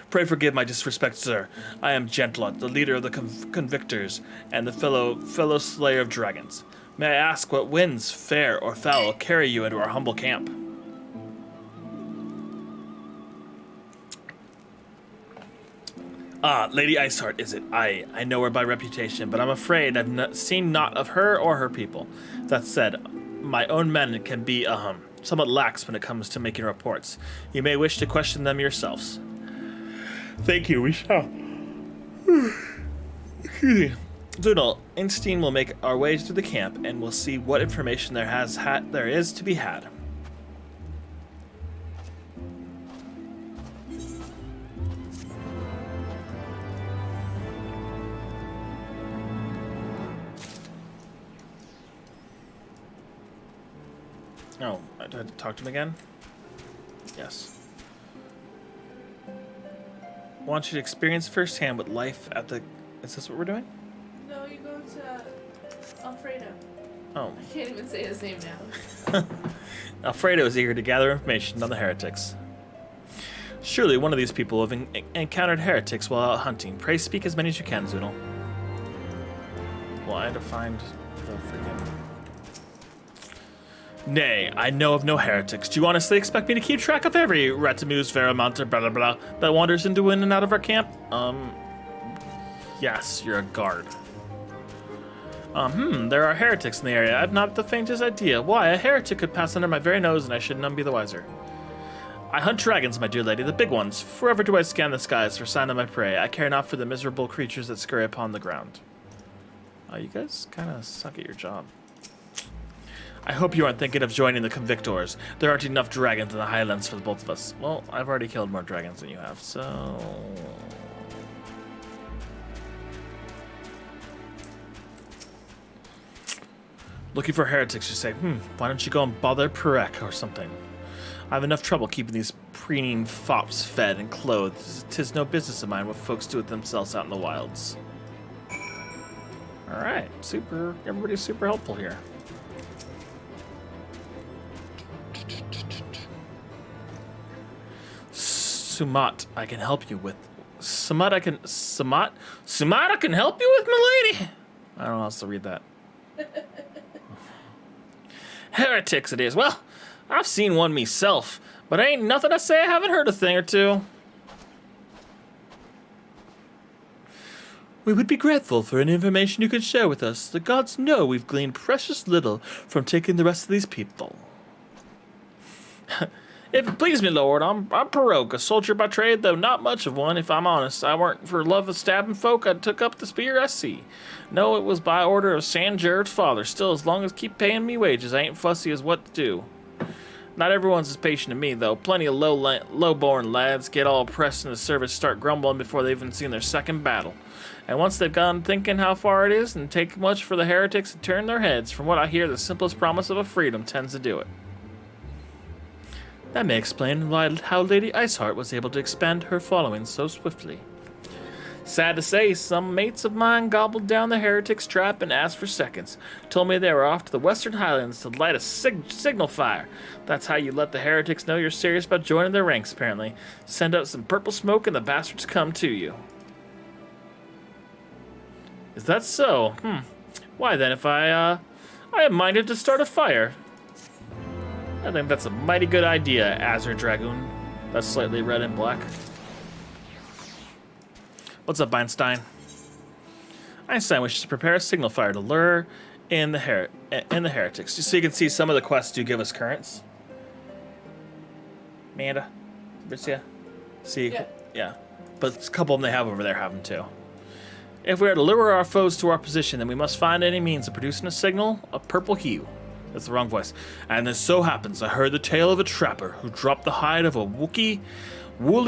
Pray forgive my disrespect, sir. I am Gentlot, the leader of the convictors, and the fellow slayer of dragons. May I ask what winds, fair or foul, carry you into our humble camp? Ah, Lady Iceheart, is it? I know her by reputation, but I'm afraid I've seen naught of her or her people. That said, my own men can be, somewhat lax when it comes to making reports. You may wish to question them yourselves. Thank you, we shall. Doodle, Einstein will make our way through the camp, and we'll see what information there is to be had. Oh, I had to talk to him again? Yes. I want you to experience firsthand what life at the... Is this what we're doing?
No, you go to Alfredo.
Oh.
I can't even say his name now.
Alfredo is eager to gather information on the heretics. Surely one of these people have encountered heretics while out hunting. Pray speak as many as you can, Zoodle. Well, I had to find the freaking... Nay, I know of no heretics. Do you honestly expect me to keep track of every Ratamus, Veramont, or blah blah blah that wanders into and out of our camp? Yes, you're a guard. There are heretics in the area. I've not the faintest idea. Why, a heretic could pass under my very nose and I should none be the wiser. I hunt dragons, my dear lady, the big ones. Forever do I scan the skies for sign of my prey. I care not for the miserable creatures that scurry upon the ground. You guys kind of suck at your job. I hope you aren't thinking of joining the convictors. There aren't enough dragons in the Highlands for the both of us. Well, I've already killed more dragons than you have, so... Looking for heretics, you say, why don't you go and bother Perek or something? I have enough trouble keeping these preening fops fed and clothed. 'Tis no business of mine what folks do with themselves out in the wilds. Alright, everybody's super helpful here. Sumat, I can help you with. Sumat, I can help you with, my lady. I don't know how else to read that. Heretics, it is. Well, I've seen one myself, but ain't nothing to say I haven't heard a thing or two. We would be grateful for any information you can share with us. The gods know we've gleaned precious little from taking the rest of these people. If it please me, Lord, I'm Perok, a soldier by trade, though not much of one, if I'm honest. I weren't for love of stabbing folk, I took up the spear I see. No, it was by order of San Jared's father. Still, as long as keep paying me wages, I ain't fussy as what to do. Not everyone's as patient as me, though. Plenty of low-born lads get all pressed in the service, start grumbling before they've even seen their second battle. And once they've gone thinking how far it is, and take much for the heretics to turn their heads, from what I hear, the simplest promise of a freedom tends to do it. That may explain how Lady Iceheart was able to expand her following so swiftly. Sad to say, some mates of mine gobbled down the heretic's trap and asked for seconds. Told me they were off to the Western Highlands to light a signal fire. That's how you let the heretics know you're serious about joining their ranks, apparently. Send out some purple smoke and the bastards come to you. Is that so? Why then, if I am minded to start a fire. I think that's a mighty good idea, Azure Dragoon. That's slightly red and black. What's up, Einstein? Einstein wishes to prepare a signal fire to lure in the heretics. Just so you can see some of the quests do give us currents. Amanda? Bricia? See? Yeah. But a couple of them they have over there have them too. If we are to lure our foes to our position, then we must find any means of producing a signal of purple hue. That's the wrong voice. And it so happens I heard the tale of a trapper who dropped the hide of a woolly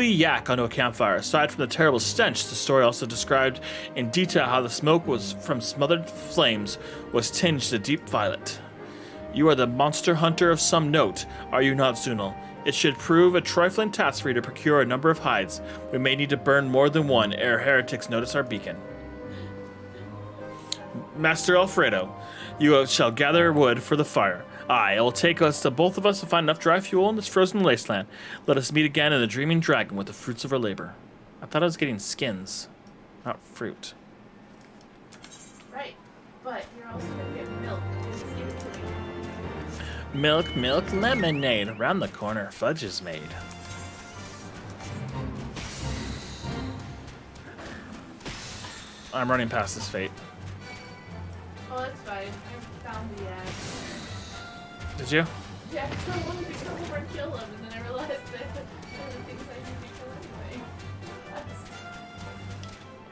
yak onto a campfire. Aside from the terrible stench, the story also described in detail how the smoke was from smothered flames was tinged to deep violet. You are the monster hunter of some note, are you not, Zunel? It should prove a trifling task for you to procure a number of hides. We may need to burn more than one ere heretics notice our beacon. Master Alfredo, you shall gather wood for the fire. Aye, it will take us to both of us to find enough dry fuel in this frozen wasteland. Let us meet again in the Dreaming Dragon with the fruits of our labor. I thought I was getting skins, not fruit.
Right, but you're also gonna get milk. Give it to me.
Milk, lemonade. Around the corner, fudge is made. I'm running past this fate.
Oh, that's fine. I found the ad.
Did you?
Yeah, because I wanted to go over and kill him, and then I realized that one of the things I need to kill anyway.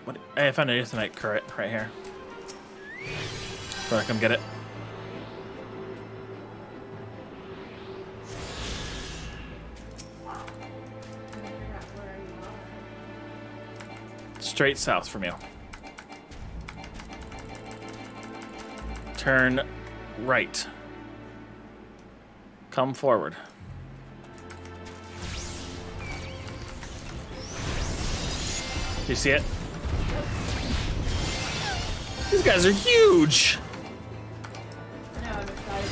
What? Hey, I found an Ethanite turret right here. Better come get it. Straight south from you. Turn right. Come forward. Do you see it? These guys are huge!
No, I'm excited.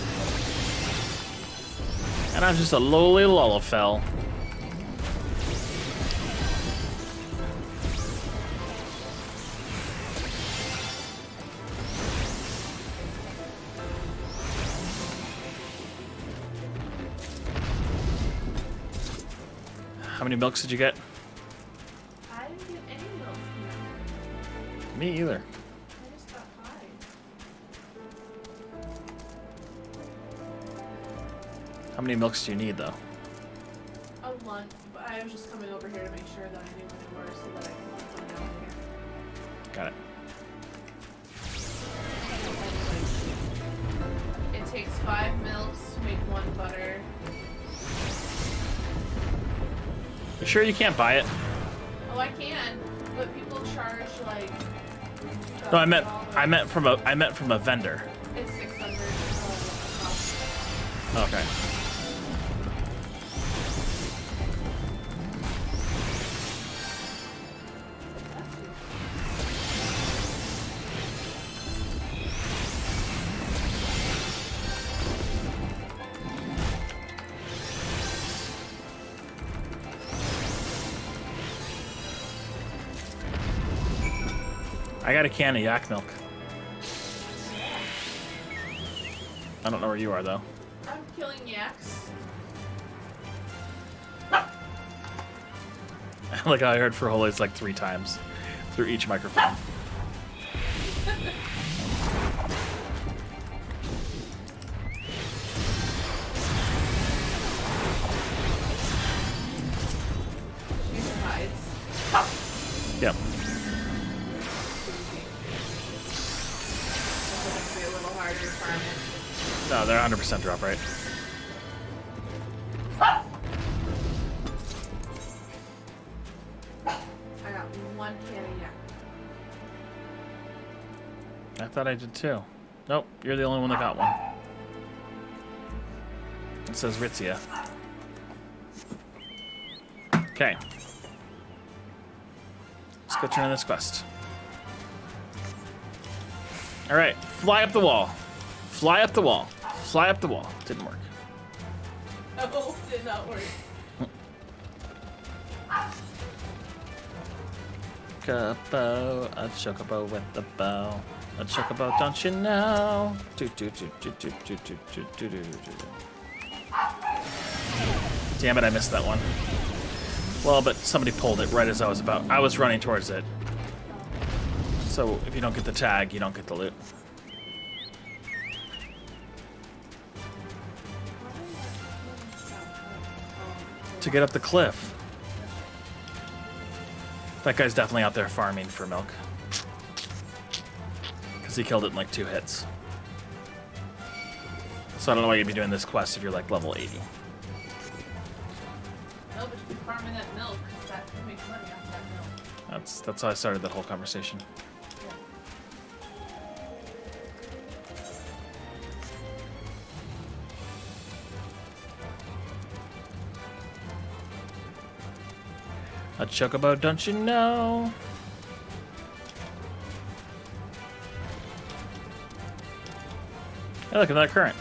And I'm just a lowly lullafell. How many milks did you get?
I didn't get any milk from them.
Me either.
I just got 5.
How many milks do you need, though?
A lunch, but I was just coming over here to make sure that I knew what they were so that I can put them down here.
Got it.
It takes 5 milks to make 1 butter.
You sure you can't buy it?
Oh, I can, but people charge like.
No, I meant from a vendor.
It's 600.
Okay. I got a can of yak milk. I don't know where you are, though.
I'm killing yaks.
Like I heard for Holy's like 3 times through each microphone.
These are hides.
Yep.
This will be a little harder farming.
No, they're 100% drop rate.
I got 1 can of yak.
I thought I did too. Nope, you're the only one that got one. It says Ritzia. Okay. Let's go turn on this quest. Alright, fly up the wall. Fly up the wall. Fly up the wall. Didn't work.
Oh, did not work.
Chocobo, a chocobo with the bow. A chocobo, don't you know? Damn it, I missed that one. Well, but somebody pulled it right as I was running towards it. So if you don't get the tag, you don't get the loot. To get up the cliff. That guy's definitely out there farming for milk. Because he killed it in like 2 hits. So I don't know why you'd be doing this quest if you're like level 80.
No, but you be farming that milk, 'cause that can make money off that milk.
That's how I started that whole conversation.
Yeah.
A chocobo, don't you know? Hey, look at that current.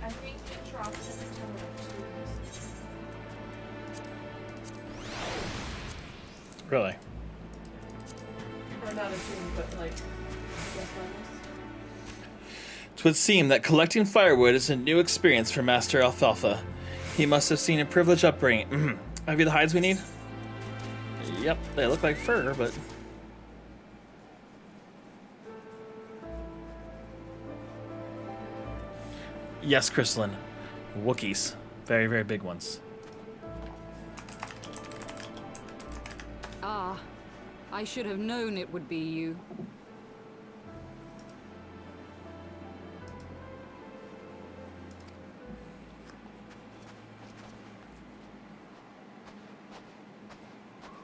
I think it drops in the too.
Really?
Or not a tune, but like, yes,
It would seem that collecting firewood is a new experience for Master Alfalfa. He must have seen a privileged upbringing. Have you the hides we need? Yep, they look like fur, but... Yes, Crystalline. Wookiees. Very, very big ones.
Ah, I should have known it would be you.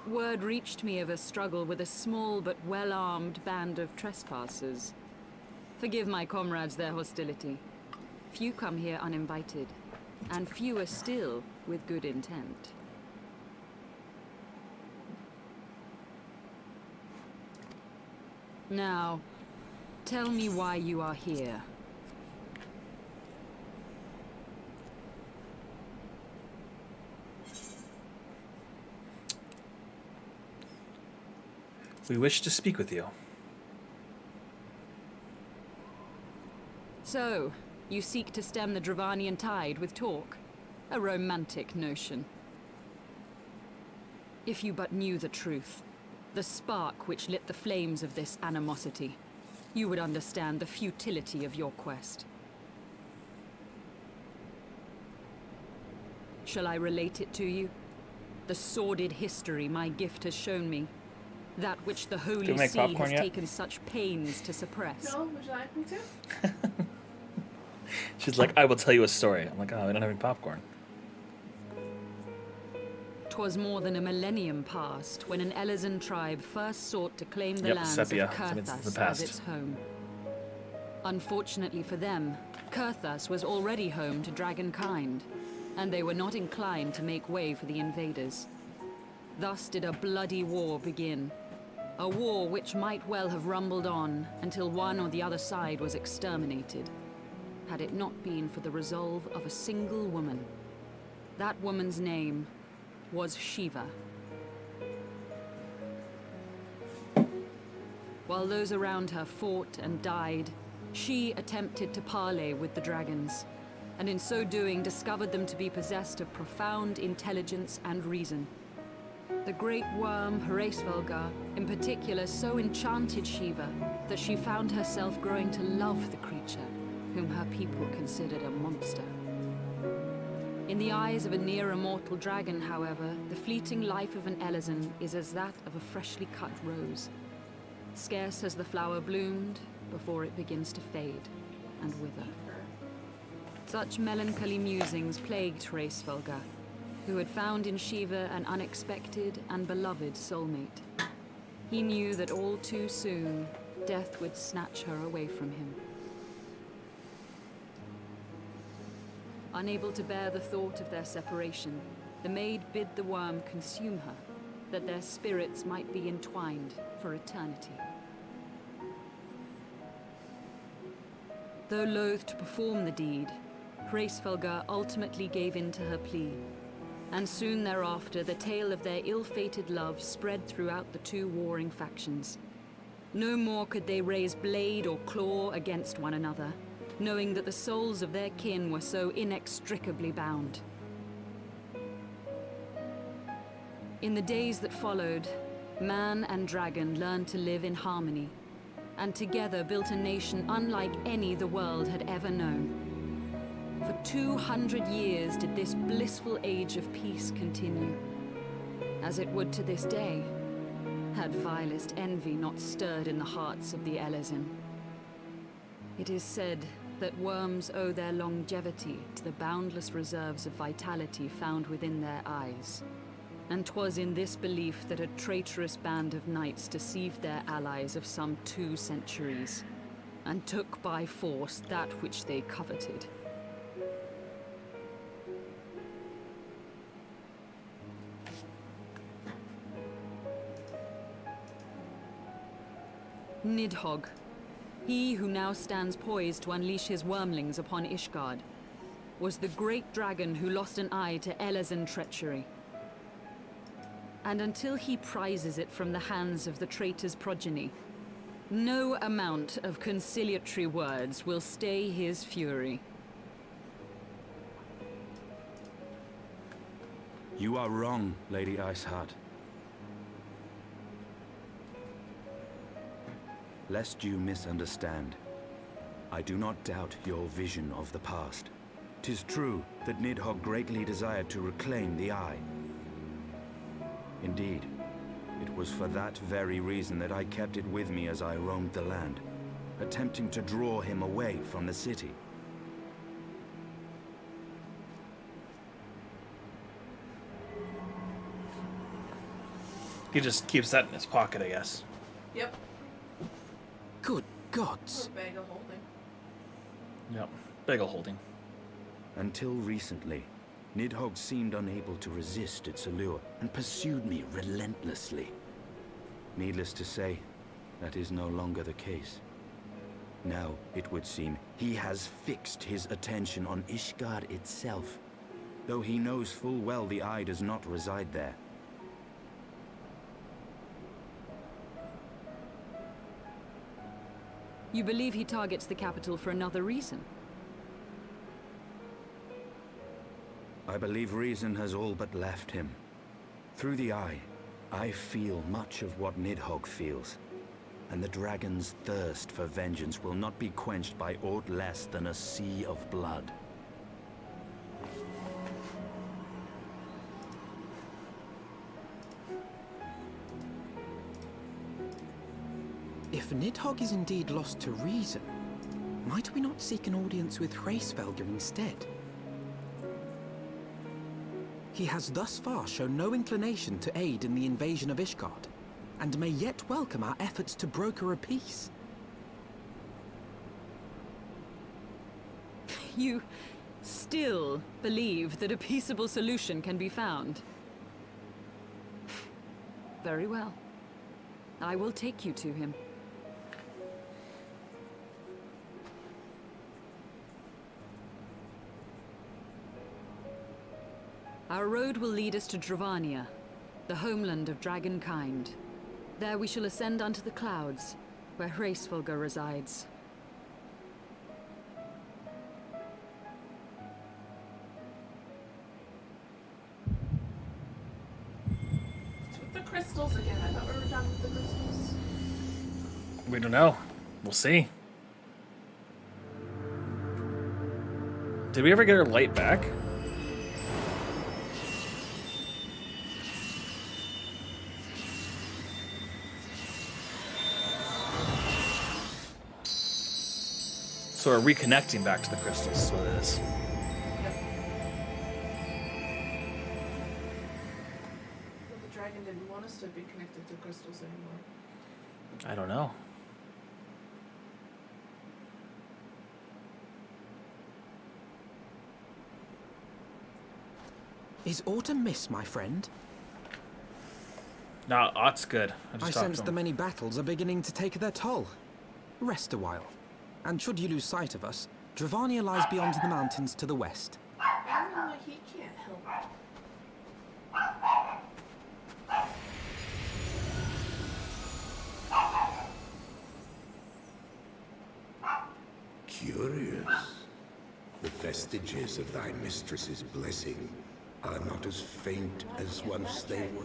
Word reached me of a struggle with a small but well-armed band of trespassers. Forgive my comrades their hostility. Few come here uninvited, and fewer still with good intent. Now, tell me why you are here.
We wish to speak with you.
So, you seek to stem the Dravanian tide with talk? A romantic notion. If you but knew the truth, the spark which lit the flames of this animosity, you would understand the futility of your quest. Shall I relate it to you? The sordid history my gift has shown me. That which the Holy See has taken such pains to suppress.
No, would you like me to?
She's like, I will tell you a story. I'm like, oh, we don't have any popcorn.
'Twas more than a millennium past when an Elizan tribe first sought to claim the lands
Sepia.
of
That means it's the
Kurthas
past.
as its home. Unfortunately for them, Kurthas was already home to dragonkind, and they were not inclined to make way for the invaders. Thus did a bloody war begin. A war which might well have rumbled on until one or the other side was exterminated, had it not been for the resolve of a single woman. That woman's name was Shiva. While those around her fought and died, she attempted to parley with the dragons, and in so doing discovered them to be possessed of profound intelligence and reason. The great worm, Heavensward, in particular, so enchanted Shiva that she found herself growing to love the creature, whom her people considered a monster. In the eyes of a near-immortal dragon, however, the fleeting life of an Elizan is as that of a freshly cut rose. Scarce has the flower bloomed before it begins to fade and wither. Such melancholy musings plagued Heavensward, who had found in Shiva an unexpected and beloved soulmate. He knew that all too soon, death would snatch her away from him. Unable to bear the thought of their separation, the maid bid the worm consume her, that their spirits might be entwined for eternity. Though loath to perform the deed, Heavensward ultimately gave in to her plea. And soon thereafter, the tale of their ill-fated love spread throughout the two warring factions. No more could they raise blade or claw against one another, knowing that the souls of their kin were so inextricably bound. In the days that followed, man and dragon learned to live in harmony, and together built a nation unlike any the world had ever known. For 200 years did this blissful age of peace continue, as it would to this day, had vilest envy not stirred in the hearts of the Elezen. It is said that worms owe their longevity to the boundless reserves of vitality found within their eyes. And 'twas in this belief that a traitorous band of knights deceived their allies of some 2 centuries, and took by force that which they coveted. Nidhogg, he who now stands poised to unleash his wormlings upon Ishgard, was the great dragon who lost an eye to Elezen treachery. And until he prizes it from the hands of the traitor's progeny, no amount of conciliatory words will stay his fury.
You are wrong, Lady Iceheart. Lest you misunderstand, I do not doubt your vision of the past. 'Tis true that Nidhogg greatly desired to reclaim the Eye. Indeed, it was for that very reason that I kept it with me as I roamed the land, attempting to draw him away from the city.
He just keeps that in his pocket, I guess.
Yep.
Good gods.
Poor bag of holding.
Yep. Bagel holding.
Until recently, Nidhogg seemed unable to resist its allure and pursued me relentlessly. Needless to say, that is no longer the case. Now, it would seem, he has fixed his attention on Ishgard itself, though he knows full well the Eye does not reside there.
You believe he targets the capital for another reason?
I believe reason has all but left him. Through the Eye, I feel much of what Nidhogg feels, and the dragon's thirst for vengeance will not be quenched by aught less than a sea of blood.
If Nidhogg is indeed lost to reason, might we not seek an audience with Hraesvelgr instead? He has thus far shown no inclination to aid in the invasion of Ishgard, and may yet welcome our efforts to broker a peace.
You still believe that a peaceable solution can be found? Very well. I will take you to him. Our road will lead us to Dravania, the homeland of dragonkind. There we shall ascend unto the clouds, where Hraesvelgr resides.
What's with the crystals again? I thought we were done with the crystals.
We don't know. We'll see. Did we ever get our light back? So we're reconnecting back to the crystals, is what it is.
Yep. But the dragon didn't want us to be connected to crystals anymore.
I don't know.
Is aught amiss, my friend?
No, Ott's good.
I
just talked
sense
to
the
him.
many battles are beginning to take their toll. Rest a while. And should you lose sight of us, Dravania lies beyond the mountains to the west.
I don't know why he can't help.
Curious. The vestiges of thy mistress's blessing are not as faint as once they were.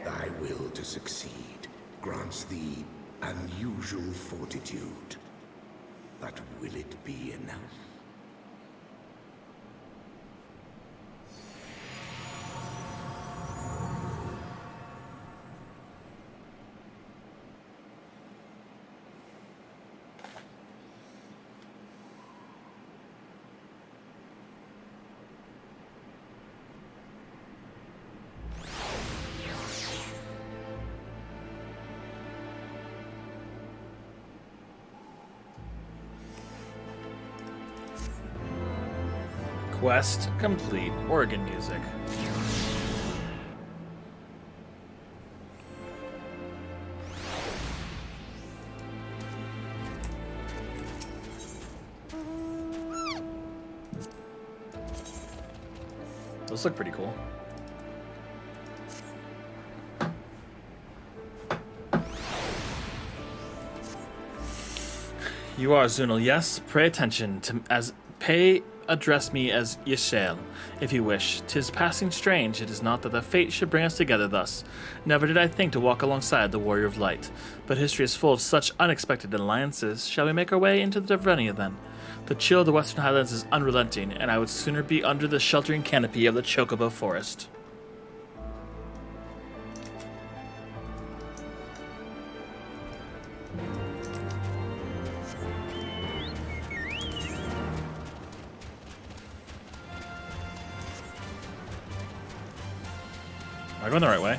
Thy will to succeed grants thee unusual fortitude. But will it be enough?
Quest complete. Organ music. Those look pretty cool. You are Zunel, yes? Pay attention to address me as Yishel, if you wish. 'Tis passing strange, it is not, that the fate should bring us together thus. Never did I think to walk alongside the Warrior of Light, but history is full of such unexpected alliances. Shall we make our way into the Devrenia then? The chill of the Western Highlands is unrelenting, and I would sooner be under the sheltering canopy of the Chocobo Forest. Am I going the right way?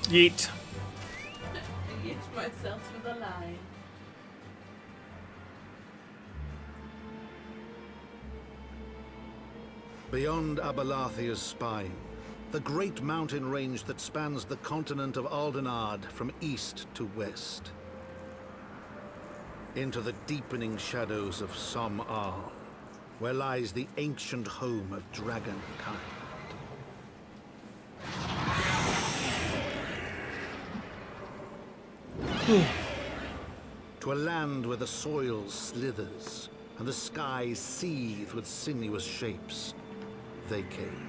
Yeet.
I get myself with a line.
Beyond Abalathia's spine, the great mountain range that spans the continent of Aldenard from east to west. Into the deepening shadows of Som-Al, where lies the ancient home of dragonkind. To a land where the soil slithers and the skies seethe with sinuous shapes, they came.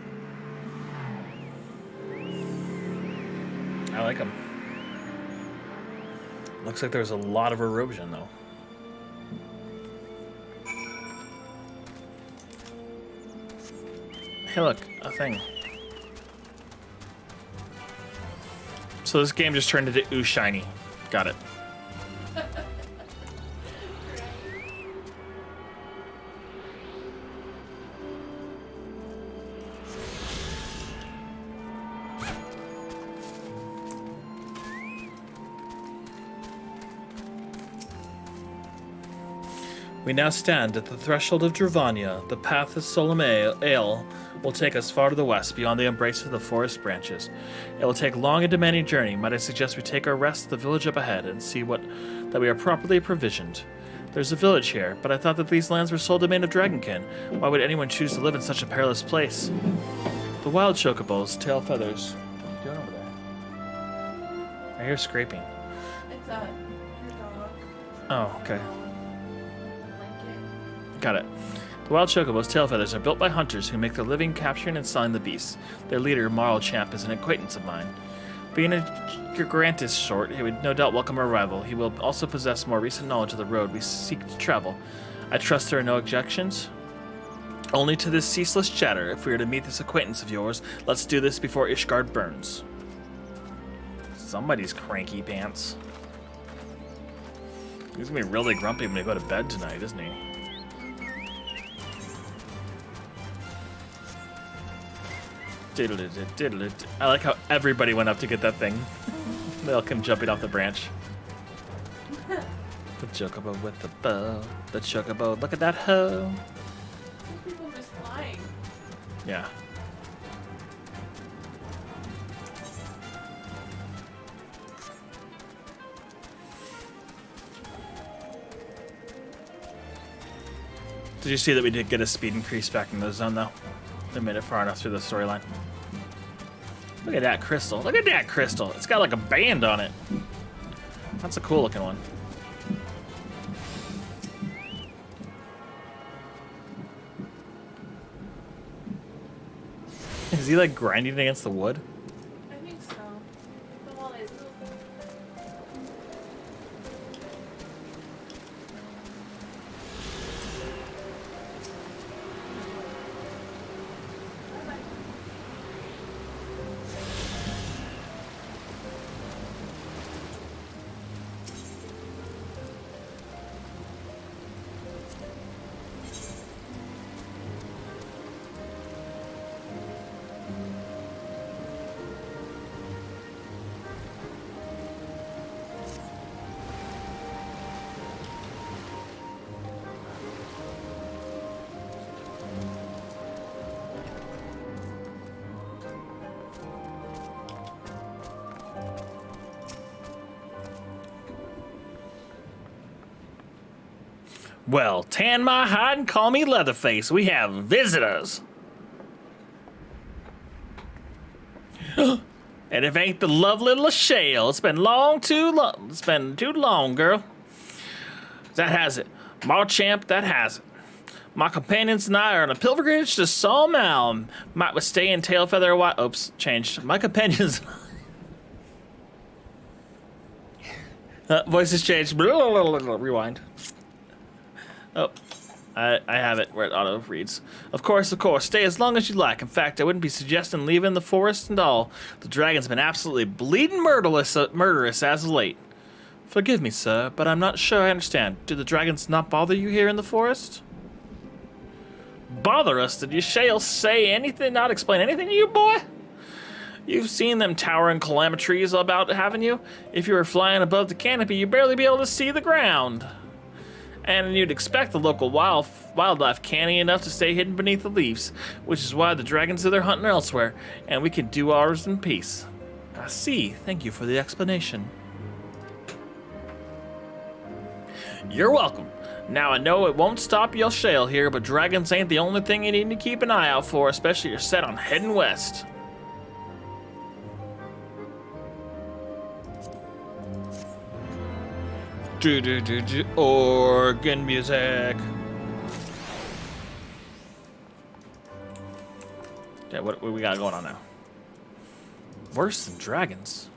I like them. Looks like there's a lot of erosion, though. Hey, look, a thing. So this game just turned into Ooh Shiny. Got it. We now stand at the threshold of Dravania. The path of Solemn Ale will take us far to the west, beyond the embrace of the forest branches. It will take a long and demanding journey. Might I suggest we take our rest at the village up ahead and see that we are properly provisioned. There's a village here, but I thought that these lands were sole domain of Dragonkin. Why would anyone choose to live in such a perilous place? The wild chocobos, tail feathers. What are you doing over there? I hear scraping.
It's your dog.
Oh, okay. Got it. The wild chocobos' tail feathers are built by hunters who make their living capturing and selling the beasts. Their leader, Marl Champ, is an acquaintance of mine. Being a Gigrantis short, he would no doubt welcome our arrival. He will also possess more recent knowledge of the road we seek to travel. I trust there are no objections? Only to this ceaseless chatter. If we are to meet this acquaintance of yours, let's do this before Ishgard burns. Somebody's cranky pants. He's gonna be really grumpy when we go to bed tonight, isn't he? I like how everybody went up to get that thing. They all come jumping off the branch. The chocobo with the bow. The chocobo, look at that hoe.
People miss flying.
Yeah. Did you see that we did get a speed increase back in the zone, though? They made it far enough through the storyline. Look at that crystal. Look at that crystal. It's got like a band on it. That's a cool looking one. Is he like grinding against the wood?
I think so. The wall is moving.
Well, tan my hide and call me Leatherface. We have visitors. And if ain't the lovely little Shale, it's been too long, girl. That has it. Marchamp, that has it. My companions and I are on a pilgrimage to Sawmill. Might we stay in Tailfeather a while? Oops, changed. My companions. Voices changed. Rewind. Oh, I have it where it auto reads. Of course, stay as long as you like. In fact, I wouldn't be suggesting leaving the forest and all. The dragon's been absolutely bleeding murderous as of late. Forgive me, sir, but I'm not sure I understand. Do the dragons not bother you here in the forest? Bother us? Did you Shale say anything, not explain anything to you, boy? You've seen them towering calamitries about, haven't you? If you were flying above the canopy, you'd barely be able to see the ground. And you'd expect the local wildlife canny enough to stay hidden beneath the leaves, which is why the dragons do their hunting elsewhere, and we can do ours in peace. I see. Thank you for the explanation. You're welcome. Now I know it won't stop your Shale here, but dragons ain't the only thing you need to keep an eye out for, especially if you're set on heading west. Organ music. Okay, what we got going on now? Worse than dragons.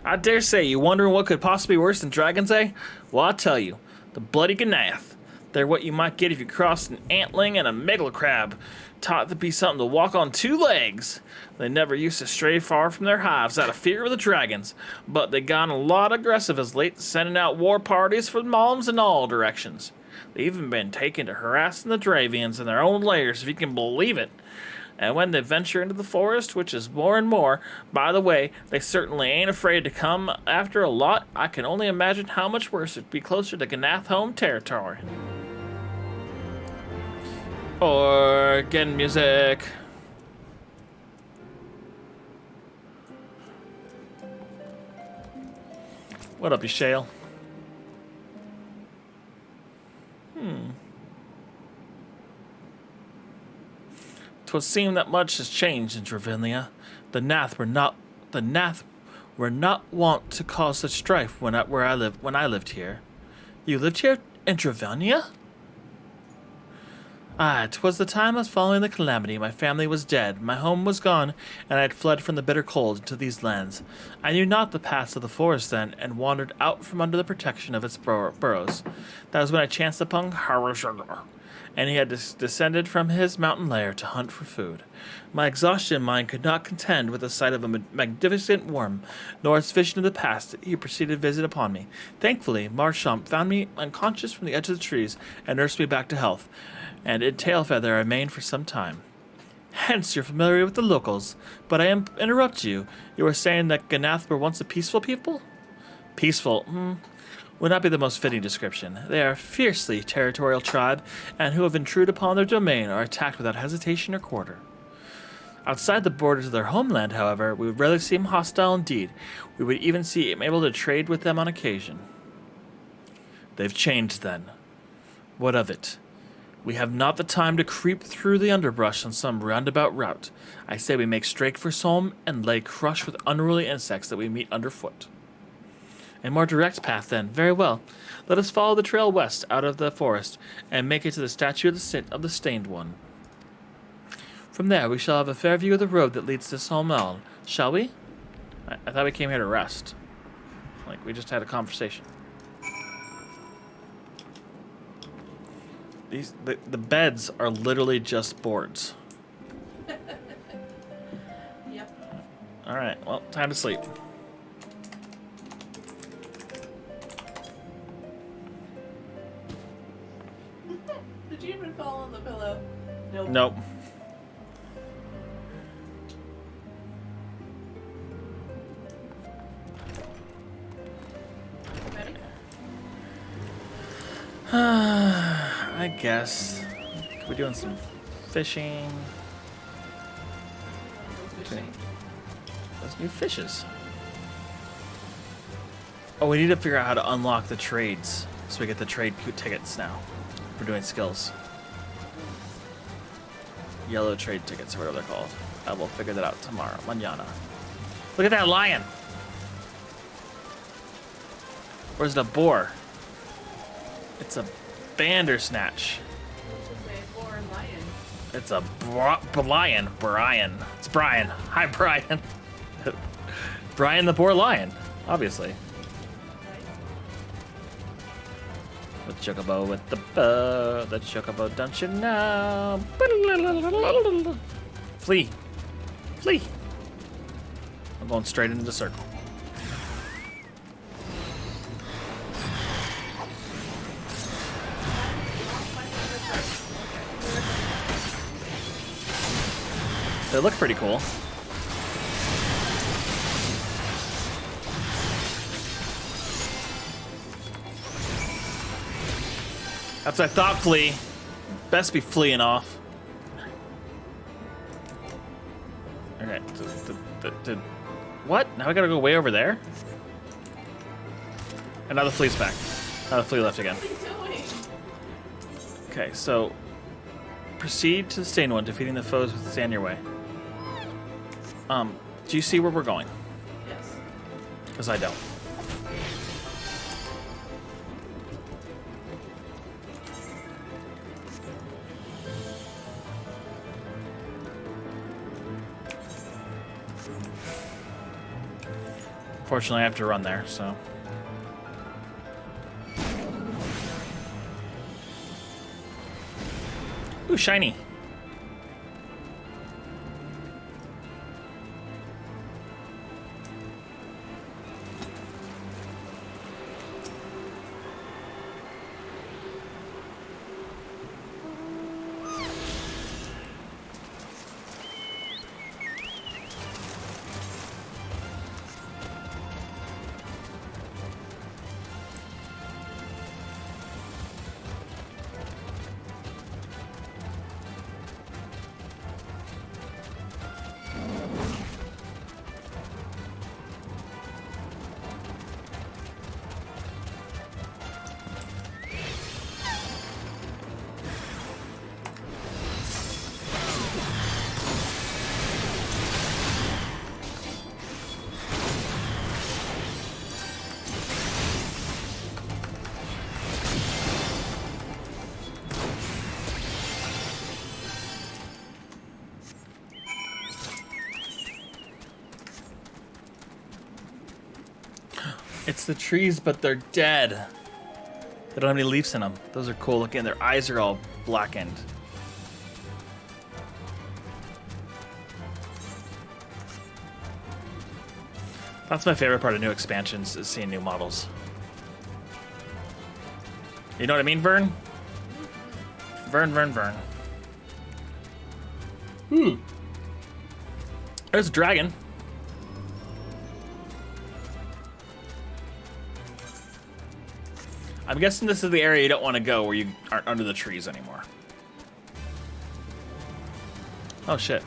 I dare say you wondering what could possibly be worse than dragons, eh? Well, I'll tell you. The bloody Ganath. They're what you might get if you crossed an antling and a megalocrab, taught to be something to walk on two legs. They never used to stray far from their hives out of fear of the dragons, but they gone a lot aggressive as late, sending out war parties for moms in all directions. They even been taken to harassing the Dravians in their own lairs, if you can believe it. And when they venture into the forest, which is more and more, by the way, they certainly ain't afraid to come after a lot. I can only imagine how much worse it'd be closer to Ganath home territory. Organ music. What up, you Shale? 'Twould seem that much has changed in Dravinia. The Nath were not wont to cause such strife when I lived here. You lived here in Dravinia? Ah, 'twas the time of following the calamity. My family was dead, my home was gone, and I had fled from the bitter cold into these lands. I knew not the paths of the forest then, and wandered out from under the protection of its burrows. That was when I chanced upon Harashagar, and he had descended from his mountain lair to hunt for food. My exhaustion mind could not contend with the sight of a magnificent worm, nor its vision of the past. He proceeded to visit upon me. Thankfully, Marchamp found me unconscious from the edge of the trees and nursed me back to health, and in Tailfeather I remained for some time. Hence, you're familiar with the locals, but I interrupt you. You were saying that Ganath were once a peaceful people? Peaceful, would not be the most fitting description. They are a fiercely territorial tribe, and who have intruded upon their domain are attacked without hesitation or quarter. Outside the borders of their homeland, however, we would rarely seem hostile indeed. We would even seem able to trade with them on occasion. They've changed then. What of it? We have not the time to creep through the underbrush on some roundabout route. I say we make straight for Solm and lay crush with unruly insects that we meet underfoot. A more direct path, then. Very well. Let us follow the trail west out of the forest and make it to the statue of the Stained One. From there, we shall have a fair view of the road that leads to Solmel, shall we? I thought we came here to rest. Like, we just had a conversation. The beds are literally just boards.
Yep.
Alright, well, time to sleep.
Did you even fall on the pillow? Nope.
Nope.
Ready?
I guess. We're doing some fishing.
Fishing.
Those new fishes. Oh, we need to figure out how to unlock the trades. So we get the trade tickets now. We're doing skills. Yellow trade tickets or whatever they're called. I will figure that out tomorrow. Mañana. Look at that lion. Where's the boar? It's a bandersnatch. It's a lion. Brian. It's Brian. Hi, Brian. Brian the boar lion, obviously. With Chocobo with the bow. The Chocobo, don't you know? Flee. Flee. I'm going straight into the circle. They look pretty cool. That's what I thought, Flea. Best be fleeing off. Okay. What? Now I gotta go way over there? And now the Flea's back. Now the Flea left again. Okay, so proceed to the Stained One, defeating the foes with stand your way. Do you see where we're going?
Yes.
Because I don't. Fortunately, I have to run there, so. Ooh, shiny. It's the trees, but they're dead. They don't have any leaves in them. Those are cool looking. Their eyes are all blackened. That's my favorite part of new expansions, is seeing new models. You know what I mean, Vern? Vern. There's a dragon. I'm guessing this is the area you don't want to go where you aren't under the trees anymore. Oh, shit.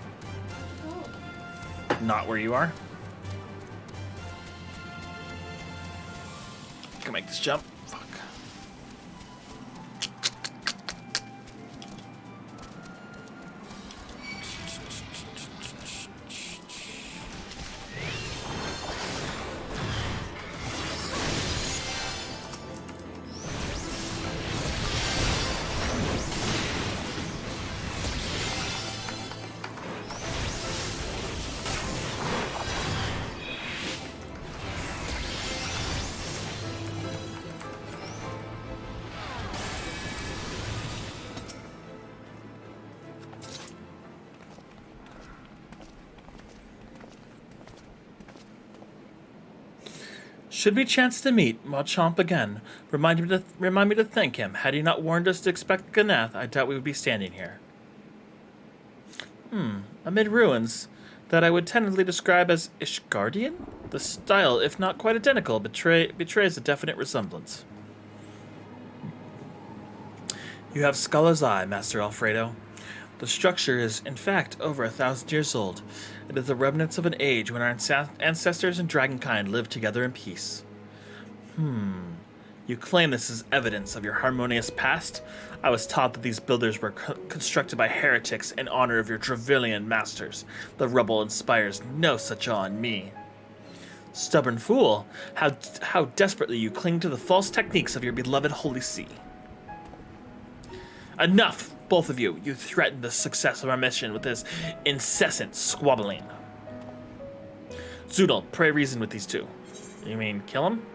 Not where you are. Can make this jump. Fuck. Should we chance to meet Machomp again, remind me to thank him. Had he not warned us to expect Ganath, I doubt we would be standing here. Amid ruins that I would tentatively describe as Ishgardian? The style, if not quite identical, betrays a definite resemblance. You have Scholar's Eye, Master Alfredo. The structure is, in fact, over 1,000 years old. It is the remnants of an age when our ancestors and dragonkind lived together in peace. You claim this is evidence of your harmonious past? I was taught that these builders were constructed by heretics in honor of your Trevelyan masters. The rubble inspires no such awe in me. Stubborn fool, how desperately you cling to the false techniques of your beloved Holy See. Enough! Both of you. You threaten the success of our mission with this incessant squabbling. Zoodle, pray reason with these two. You mean kill him?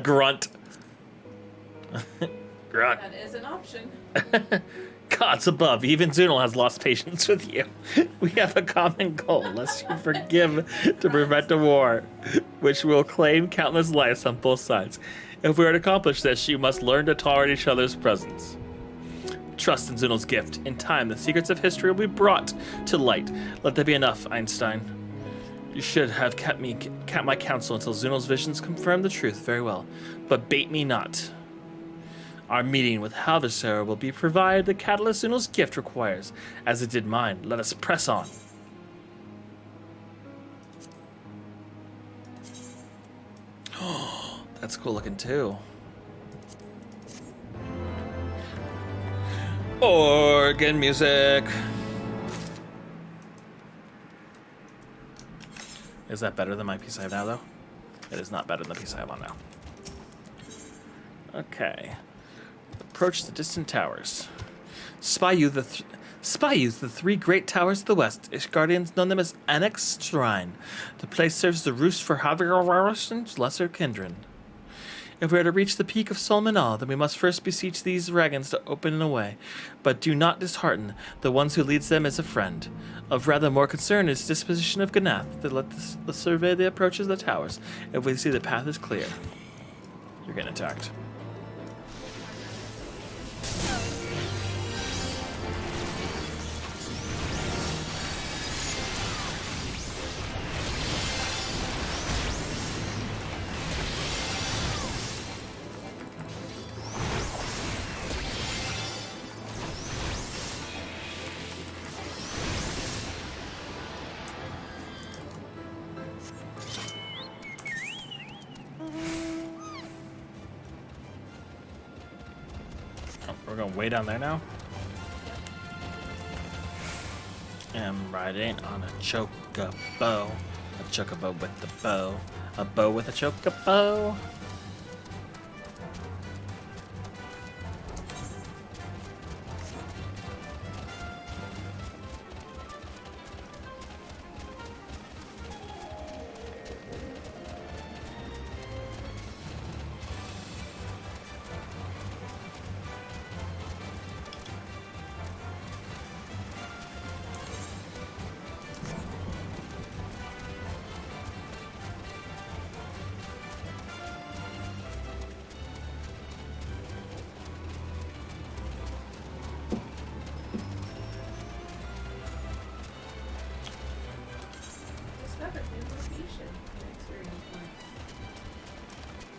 Grunt. Grunt.
That is an option.
Gods above, even Zoodle has lost patience with you. We have a common goal, lest you forgive to prevent a war, which will claim countless lives on both sides. If we are to accomplish this, you must learn to tolerate each other's presence. Trust in Zoodle's gift. In time, the secrets of history will be brought to light. Let that be enough, Einstein. You should have kept my counsel until Zoodle's visions confirm the truth. Very well. But bait me not. Our meeting with Heavensward will be provided the catalyst Zoodle's gift requires, as it did mine. Let us press on. That's cool looking too. Organ music. Is that better than my piece I have now, though? It is not better than the piece I have on now. Okay. Approach the distant towers. Spy you the three great towers to the west. Ishgardians know them as Annex Shrine. The place serves the roost for Havigarvarus's lesser kindred. If we are to reach the peak of Solmanal, then we must first beseech these dragons to open a way. But do not dishearten. The ones who leads them is a friend. Of rather more concern is disposition of Ganath, to let the survey the approaches of the towers. If we see the path is clear. You're getting attacked. We're going way down there now. I'm riding on a chocobo. A chocobo with the bow. A bow with a chocobo.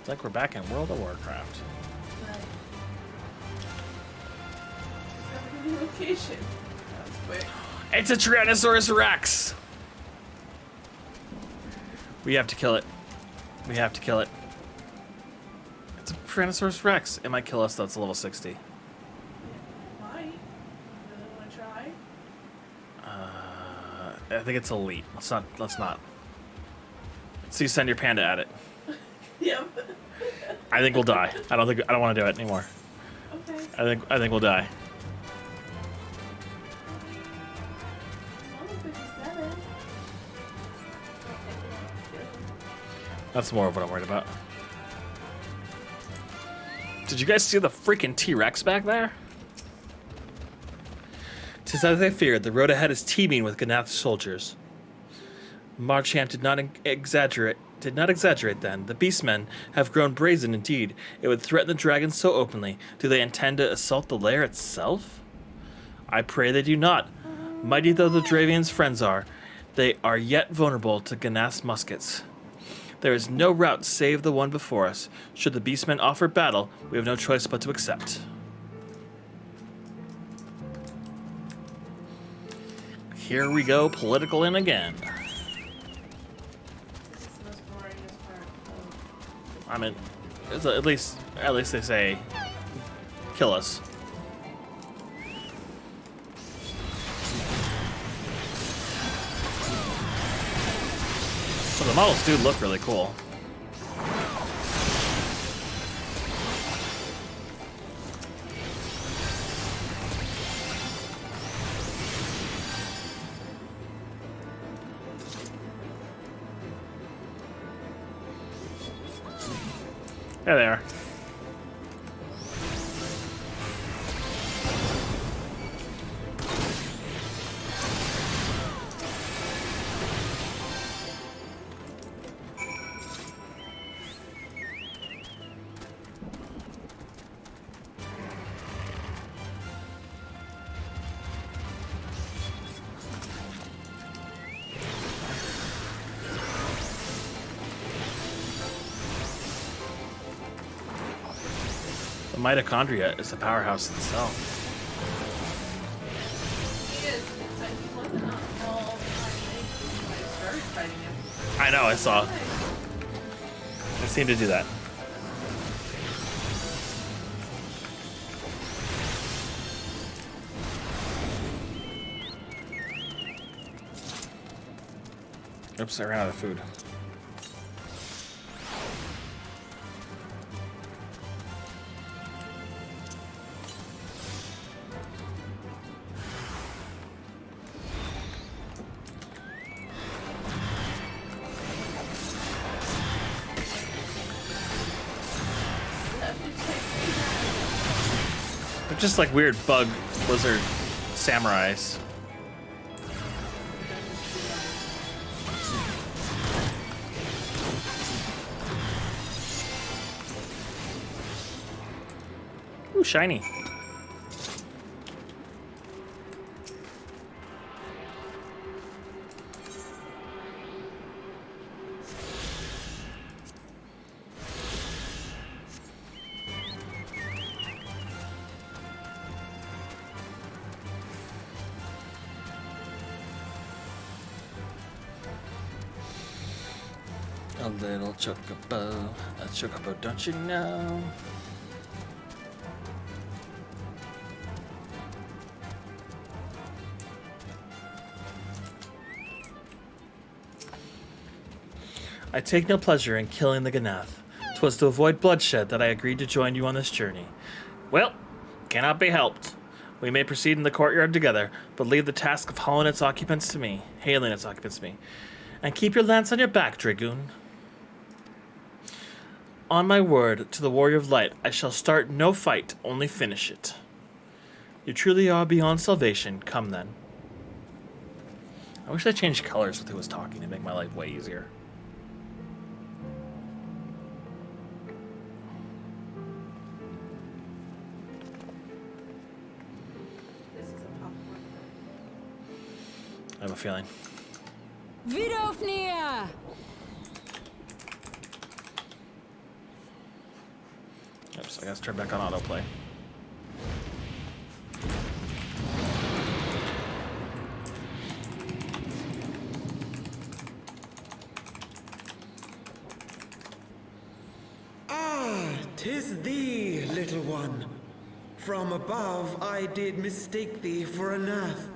It's like we're back in World of Warcraft.
New location. That's quick.
It's a Tyrannosaurus Rex! We have to kill it. We have to kill it. It's a Tyrannosaurus Rex. It might kill us, though. It's a level 60.
Might. Really want to try?
I think it's elite. Let's not. So you send your panda at it.
Yep.
I think we'll die. I don't want to do it anymore.
Okay.
I think we'll die.
Level 57.
That's more of what I'm worried about. Did you guys see the freaking T-Rex back there? 'Tis as I feared, the road ahead is teeming with Ganath soldiers. Marchant did not exaggerate then. The beastmen have grown brazen indeed. It would threaten the dragons so openly. Do they intend to assault the lair itself? I pray they do not. Mighty though the Dravians' friends are, they are yet vulnerable to Ganath's muskets. There is no route save the one before us. Should the beastmen offer battle, we have no choice but to accept. Here we go, political in again. I mean, at least they say, kill us. So the models do look really cool. There they are. The mitochondria is the powerhouse itself.
He is. He wasn't on all when I started fighting him.
I know, I saw. I seem to do that. Oops, I ran out of food. They're just like weird bug lizard samurais. Ooh, shiny. A little chocobo, a chocobo, don't you know? I take no pleasure in killing the Ganath. 'Twas to avoid bloodshed that I agreed to join you on this journey. Well, cannot be helped. We may proceed in the courtyard together, but leave the task of hailing its occupants to me. And keep your lance on your back, Dragoon. On my word, to the Warrior of Light, I shall start no fight, only finish it. You truly are beyond salvation. Come then. I wish I changed colors with who was talking to make my life way easier.
This is a popcorn.
I have a feeling.
Vidofnir!
Oops, I gotta turn back on autoplay.
Ah, 'tis thee, little one. From above I did mistake thee for a Nath.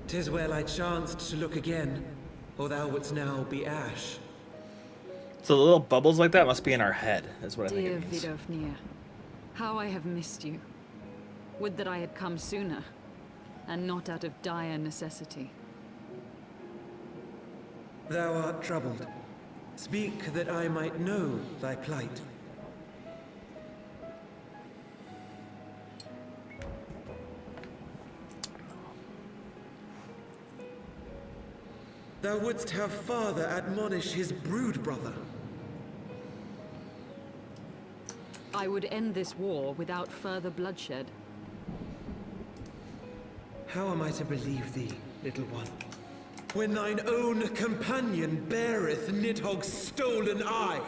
'Tis well I chanced to look again, or thou wouldst now be ash.
So the little bubbles like that must be in our head, is what I think
Dear
it means.
Vidofnir, how I have missed you. Would that I had come sooner, and not out of dire necessity.
Thou art troubled. Speak that I might know thy plight. Thou wouldst have father admonish his brood brother.
I would end this war without further bloodshed.
How am I to believe thee, little one, when thine own companion beareth Nidhogg's stolen eye?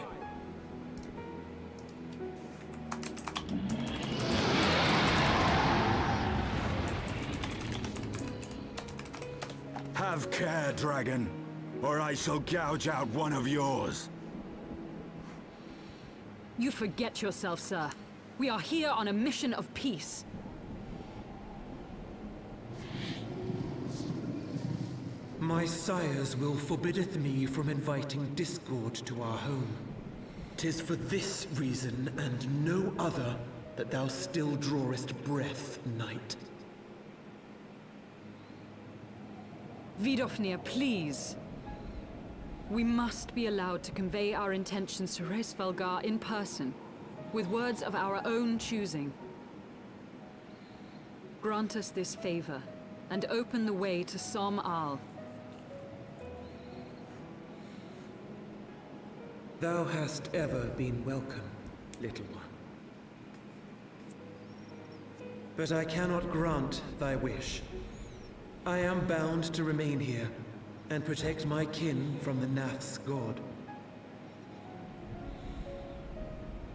Have care, dragon, or I shall gouge out one of yours.
You forget yourself, sir. We are here on a mission of peace.
My sires will forbiddeth me from inviting discord to our home. 'Tis for this reason and no other that thou still drawest breath, knight.
Vidofnir, please. We must be allowed to convey our intentions to Hraesvelgar in person, with words of our own choosing. Grant us this favor, and open the way to Som Al.
Thou hast ever been welcome, little one. But I cannot grant thy wish. I am bound to remain here and protect my kin from the Nath's god.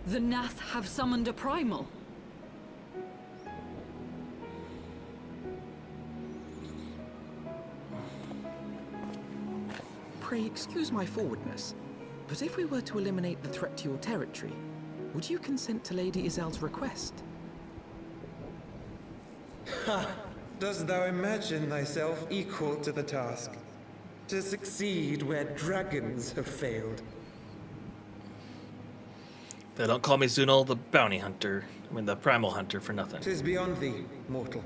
The Nath have summoned a primal.
Pray excuse my forwardness, but if we were to eliminate the threat to your territory, would you consent to Lady Izel's request?
Ha! Dost thou imagine thyself equal to the task? To succeed where dragons have failed?
They don't call me Zunal the bounty hunter. I mean, the primal hunter for nothing.
'Tis beyond thee, mortal.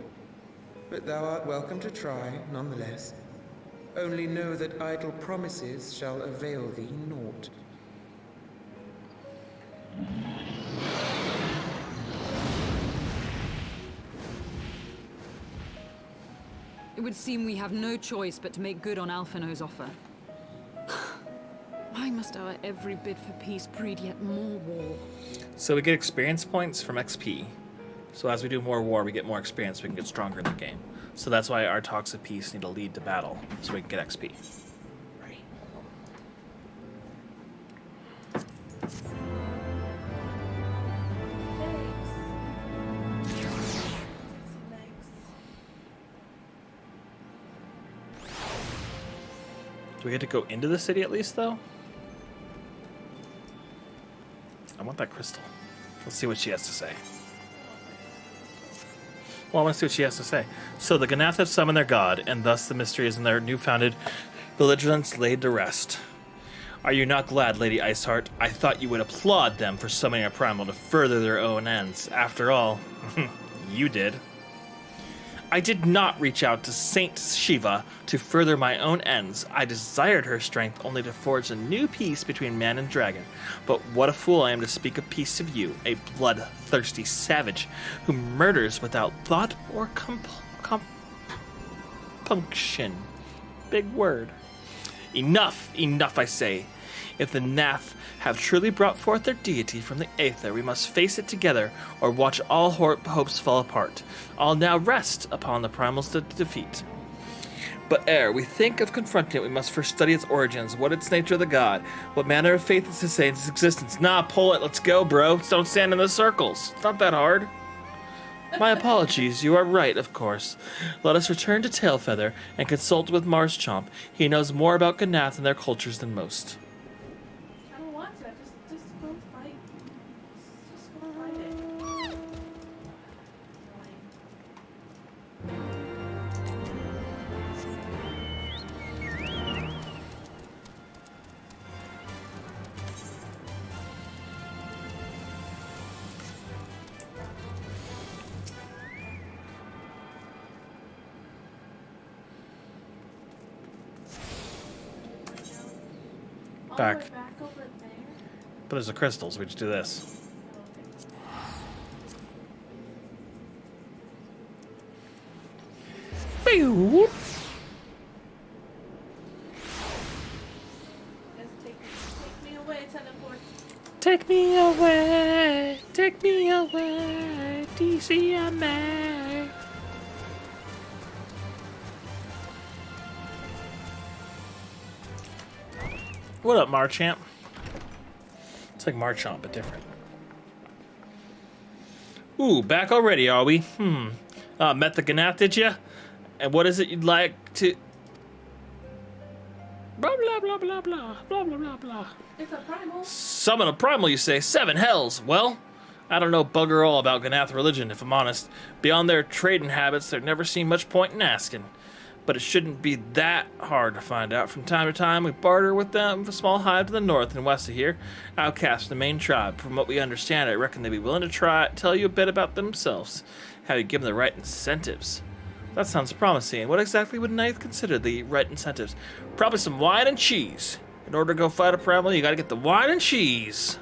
But thou art welcome to try, nonetheless. Only know that idle promises shall avail thee naught.
It would seem we have no choice but to make good on Alphino's offer. Why must our every bid for peace breed yet more war?
So we get experience points from XP. So as we do more war, we get more experience, we can get stronger in the game. So that's why our talks of peace need to lead to battle, so we can get XP.
Right.
Do we get to go into the city at least, though? I want that crystal. Let's see what she has to say. Well, I want to see what she has to say. So the Ganath have summoned their god, and thus the mysteries in their new-founded belligerence laid to rest. Are you not glad, Lady Iceheart? I thought you would applaud them for summoning a primal to further their own ends. After all, you did. I did not reach out to Saint Shiva to further my own ends. I desired her strength only to forge a new peace between man and dragon. But what a fool I am to speak of peace of you, a bloodthirsty savage who murders without thought or compunction. Big word. Enough, enough, I say. If the Nath have truly brought forth their deity from the Aether, we must face it together, or watch all hopes fall apart. I'll now rest upon the primal's defeat. But ere we think of confronting it, we must first study its origins, what its nature of the god, what manner of faith it sustains its existence. Nah, pull it, let's go, bro. Don't stand in the circles. It's not that hard. My apologies, you are right, of course. Let us return to Tailfeather and consult with Marschamp. He knows more about Ganath and their cultures than most.
I don't want to. Just go fight. Just go fight it.
Back.
We're back over there.
But there's the crystals, we just do this. Pew!
Take me away, teleport.
Take me away, DCMA. What up, Marchamp? It's like Marchant, but different. Ooh, back already, are we? Met the Ganath, did ya? And what is it you'd like to... Blah, blah, blah, blah, blah, blah, blah, blah, blah.
It's a primal.
Summon a primal, you say? 7 hells. Well, I don't know bugger all about Ganath religion, if I'm honest. Beyond their trading habits, there never seemed much point in asking. But it shouldn't be that hard to find out. From time to time, we barter with them for small hive to the north and west of here. Outcasts the main tribe. From what we understand, I reckon they'd be willing to tell you a bit about themselves. How you give them the right incentives. That sounds promising. What exactly would Ninth consider the right incentives? Probably some wine and cheese. In order to go fight a primal, you gotta get the wine and cheese.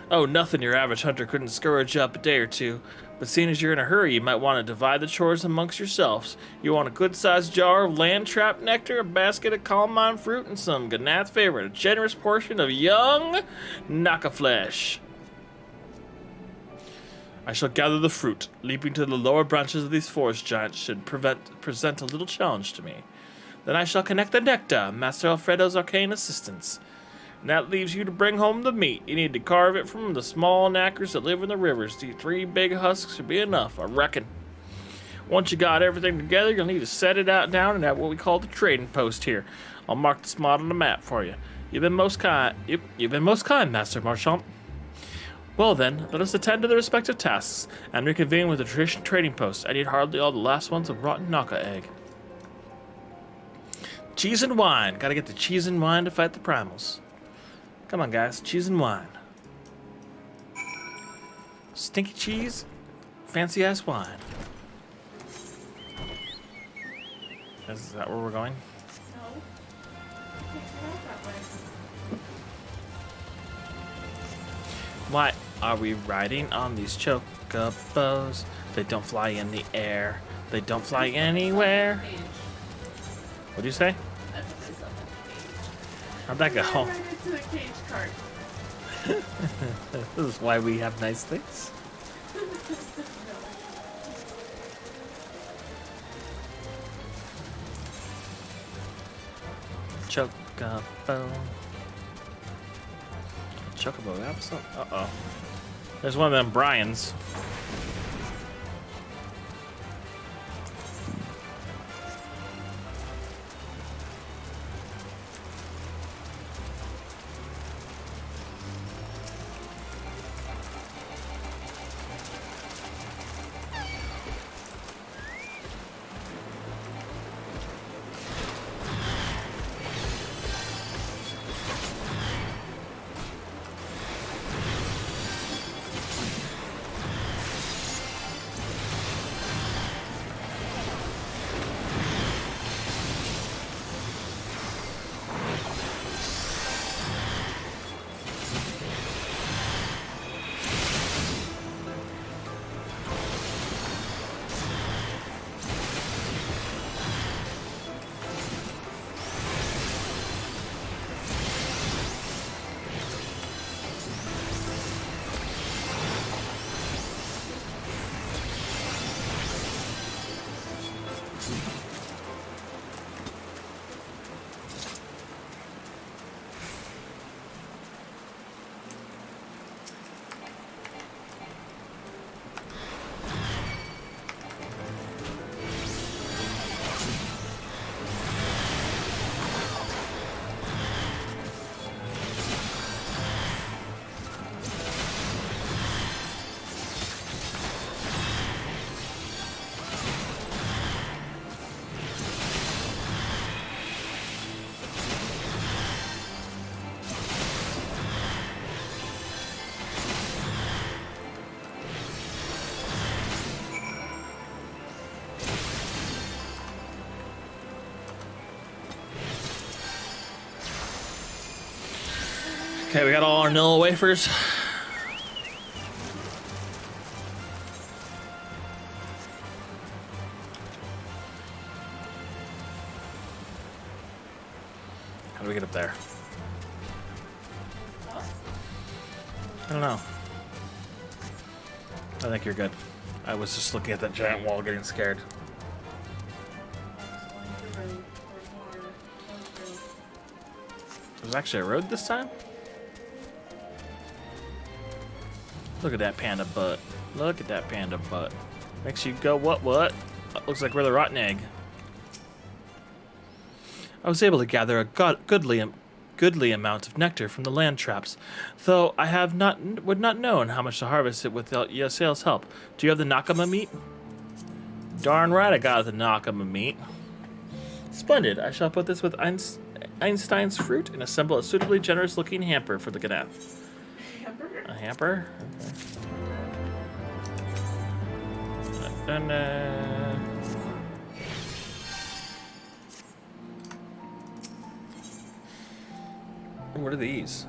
Oh, nothing your average hunter couldn't scourge up a day or two. But seeing as you're in a hurry, you might want to divide the chores amongst yourselves. You want a good-sized jar of land trap nectar, a basket of calm fruit, and some Ganath favorite, a generous portion of young Naka flesh. I shall gather the fruit. Leaping to the lower branches of these forest giants should present a little challenge to me. Then I shall connect the nectar, Master Alfredo's arcane assistance. And that leaves you to bring home the meat. You need to carve it from the small knackers that live in the rivers. The 3 big husks should be enough, I reckon. Once you got everything together, you'll need to set it out down at what we call the trading post here. I'll mark the spot on the map for you. You've been most kind. You've been most kind, Master Marchant. Well then, let us attend to the respective tasks and reconvene with the trading post. I need hardly all the last ones of rotten Naka egg. Cheese and wine. Gotta get the cheese and wine to fight the primals. Come on, guys. Cheese and wine. Stinky cheese, fancy-ass wine. Is that where we're going?
No. I can't get out that way.
Why are we riding on these chocobos? They don't fly in the air. They don't fly anywhere. What do you say? How'd that go?
Right into the cage cart.
This is why we have nice things. Chocobo. Chocobo, we have some. Uh-oh. There's one of them Brians. Okay, we got all our Nilla wafers. How do we get up there? I don't know. I think you're good. I was just looking at that giant wall getting scared. There's actually a road this time? Look at that panda butt. Look at that panda butt. Makes you go, what? Looks like we're the rotten egg. I was able to gather a goodly amount of nectar from the land traps, though I would not known how much to harvest it without Yasael's help. Do you have the Nakama meat? Darn right I got the Nakama meat. Splendid. I shall put this with Einstein's fruit and assemble a suitably generous-looking hamper for the Ganath.
Hamburger?
A hamper? Okay. What are these?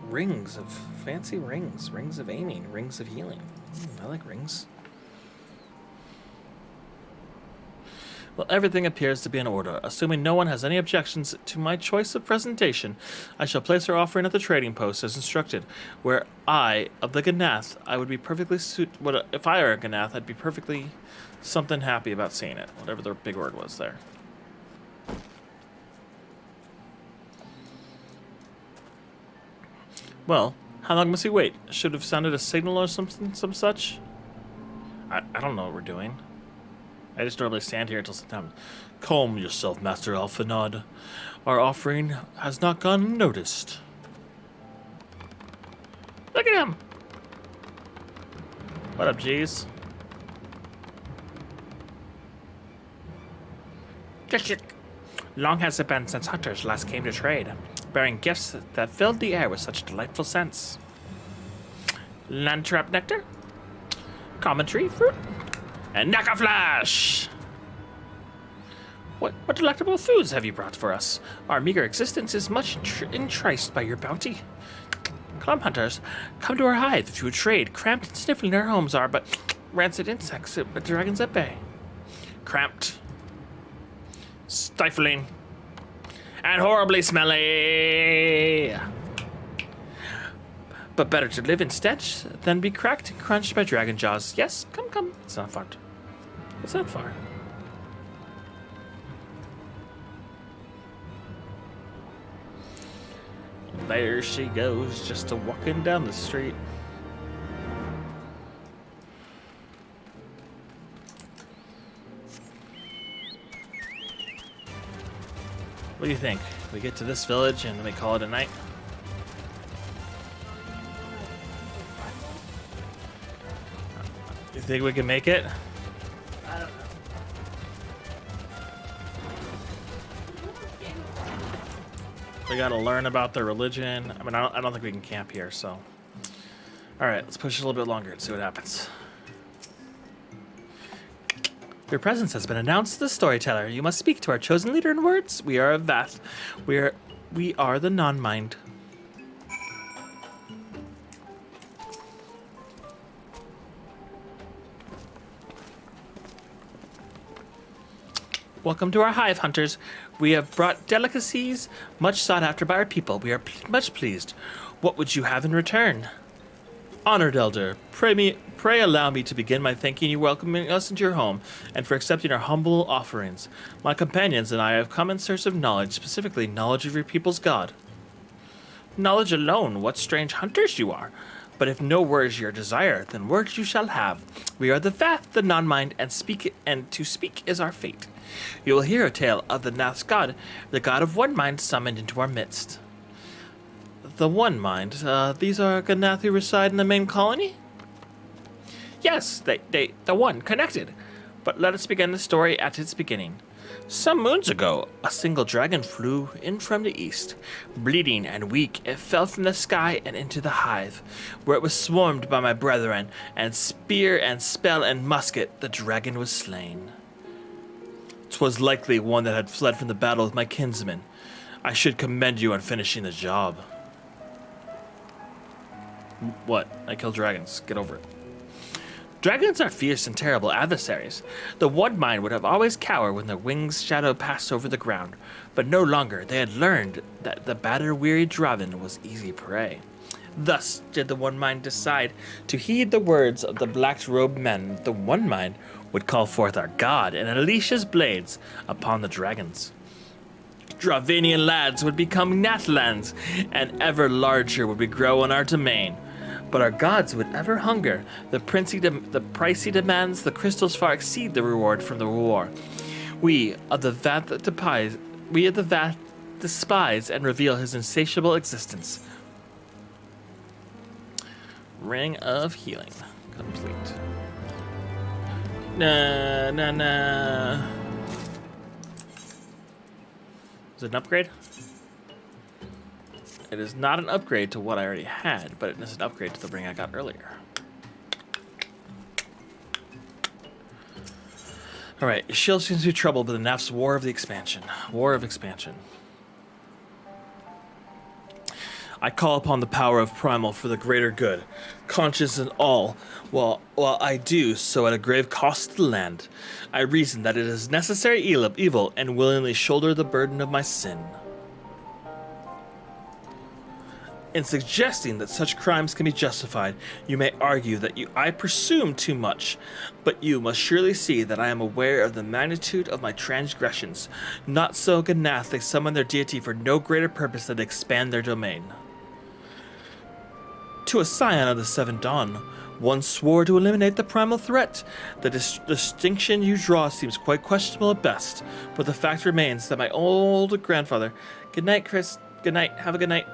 Rings of fancy rings. Rings of aiming. Rings of healing. I like rings. Well, everything appears to be in order. Assuming no one has any objections to my choice of presentation, I shall place our offering at the trading post as instructed, where I, of the Ganath, I would be perfectly if I were a Ganath, I'd be perfectly something happy about seeing it. Whatever the big word was there. Well, how long must he wait? Should have sounded a signal or something, some such? I don't know what we're doing. I just normally stand here until sometime. Calm yourself, Master Alphanod. Our offering has not gone unnoticed. Look at him! What up, G's? Long has it been since hunters last came to trade, bearing gifts that filled the air with such delightful scents. Landtrap nectar, common tree fruit, and Naka Flash! What delectable foods have you brought for us? Our meager existence is much enticed by your bounty. Clump hunters, come to our hive if you would trade. Cramped and sniffling our homes are but rancid insects with dragons at bay. Cramped, stifling, and horribly smelly. But better to live instead than be cracked and crunched by dragon jaws. Yes, come. It's not far. It's not far. There she goes, just a walking down the street. What do you think? We get to this village and we call it a night? You think we can make it?
I don't know.
We gotta learn about their religion. I mean, I don't think we can camp here, so. Alright, let's push it a little bit longer and see what happens. Your presence has been announced to the storyteller. You must speak to our chosen leader in words. We are of Vath. We are the non-mind. Welcome to our hive, hunters. We have brought delicacies much sought after by our people. We are much pleased. What would you have in return? Honored elder, pray allow me to begin by thanking you welcoming us into your home and for accepting our humble offerings. My companions and I have come in search of knowledge, specifically knowledge of your people's god. Knowledge alone, what strange hunters you are. But if no words your desire, then words you shall have. We are the Vath, the non-mind, and to speak is our fate. You will hear a tale of the Nath's god, the god of one mind summoned into our midst. The one mind, these are Ganath who reside in the main colony? Yes, the one, connected. But let us begin the story at its beginning. Some moons ago, a single dragon flew in from the east. Bleeding and weak, it fell from the sky and into the hive, where it was swarmed by my brethren, and spear and spell and musket, the dragon was slain. 'Twas likely one that had fled from the battle with my kinsmen. I should commend you on finishing the job. What? I kill dragons. Get over it. Dragons are fierce and terrible adversaries. The One Mind would have always cowered when their wings' shadow passed over the ground, but no longer. They had learned that the batter-weary draven was easy prey. Thus did the One Mind decide to heed the words of the black-robed men. The One Mind would call forth our god and unleash his blades upon the dragons. Dravanian lads would become Nathlands, and ever larger would we grow in our domain. But our gods would ever hunger. The price he demands, the crystals far exceed the reward from the war. We of the Vath despise and reveal his insatiable existence. Ring of Healing complete. Nah. Is it an upgrade? It is not an upgrade to what I already had, but it is an upgrade to the ring I got earlier. Alright, Shield seems to be troubled by the Naf's War of the Expansion. War of Expansion. I call upon the power of Primal for the greater good, conscious in all, while I do so at a grave cost to the land. I reason that it is necessary evil and willingly shoulder the burden of my sin. In suggesting that such crimes can be justified, you may argue that I presume too much, but you must surely see that I am aware of the magnitude of my transgressions. Not so Ganath, they summon their deity for no greater purpose than to expand their domain. To a scion of the Seven Dawn, one swore to eliminate the primal threat. The distinction you draw seems quite questionable at best, but the fact remains that my old grandfather... Good night, Chris. Good night. Have a good night.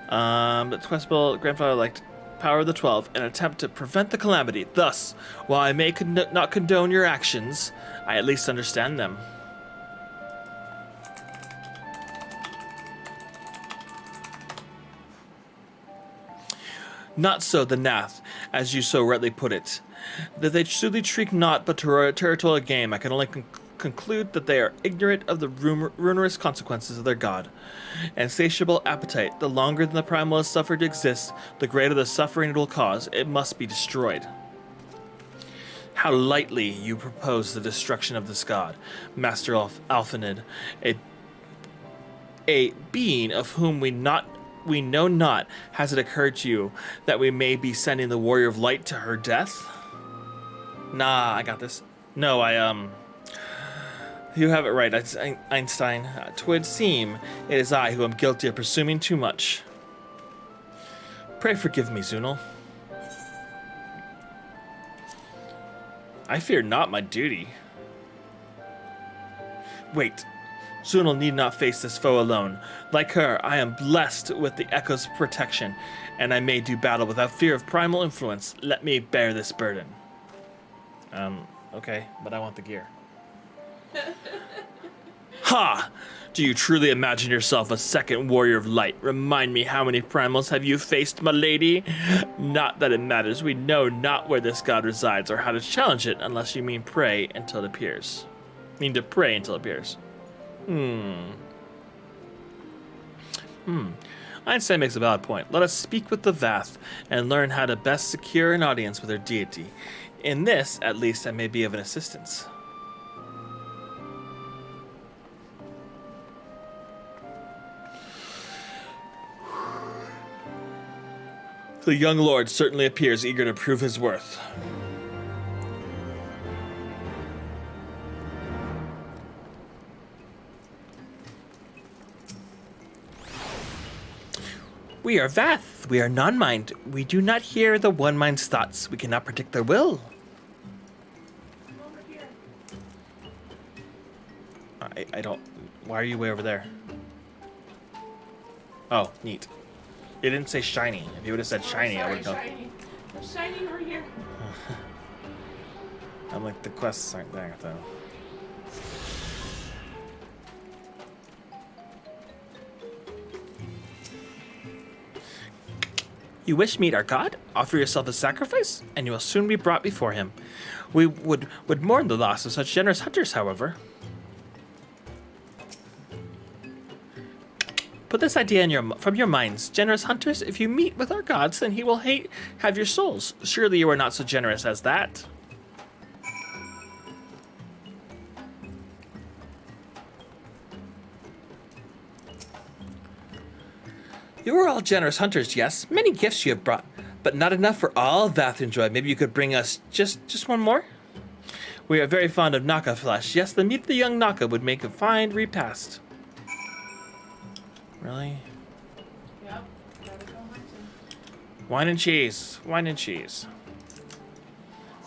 The questionable grandfather liked Power of the 12 in an attempt to prevent the calamity. Thus, while I may not condone your actions, I at least understand them. Not so the Nath, as you so rightly put it. That they truly treat not but to a territorial game, I can only conclude that they are ignorant of the ruinous consequences of their god. Insatiable appetite, the longer than the primal is suffered to exist, the greater the suffering it will cause. It must be destroyed. How lightly you propose the destruction of this god, Master Alphanid, a being of whom we know not. Has it occurred to you that we may be sending the Warrior of Light to her death? Nah, I got this. No, you have it right, Einstein. 'Twould seem it is I who am guilty of presuming too much. Pray forgive me, Zunel. I fear not my duty. Wait. Zunel need not face this foe alone. Like her, I am blessed with the Echo's protection, and I may do battle without fear of primal influence. Let me bear this burden. Okay, but I want the gear. Ha! Do you truly imagine yourself a second Warrior of Light? Remind me, how many primals have you faced, my lady? Not that it matters. We know not where this god resides or how to challenge it, unless you mean pray until it appears. Mean to pray until it appears. Einstein makes a valid point. Let us speak with the Vath and learn how to best secure an audience with their deity. In this, at least, I may be of an assistance. The young lord certainly appears eager to prove his worth. We are Vath. We are non-mind. We do not hear the One Mind's thoughts. We cannot predict their will. I don't... Why are you way over there? Oh, neat. It didn't say shiny. If you would have said shiny, I would have known.
There's shiny over here.
I'm like, the quests aren't there, though. You wish to meet our god? Offer yourself a sacrifice, and you will soon be brought before him. We would mourn the loss of such generous hunters, however. Put this idea from your minds. Generous hunters, if you meet with our gods, then he will have your souls. Surely you are not so generous as that. You are all generous hunters, yes. Many gifts you have brought, but not enough for all Vath to enjoy. Maybe you could bring us just one more? We are very fond of Naka flesh. Yes, the meat of the young Naka would make a fine repast. Really?
Yep. Gotta go hunting.
Wine and cheese. Wine and cheese.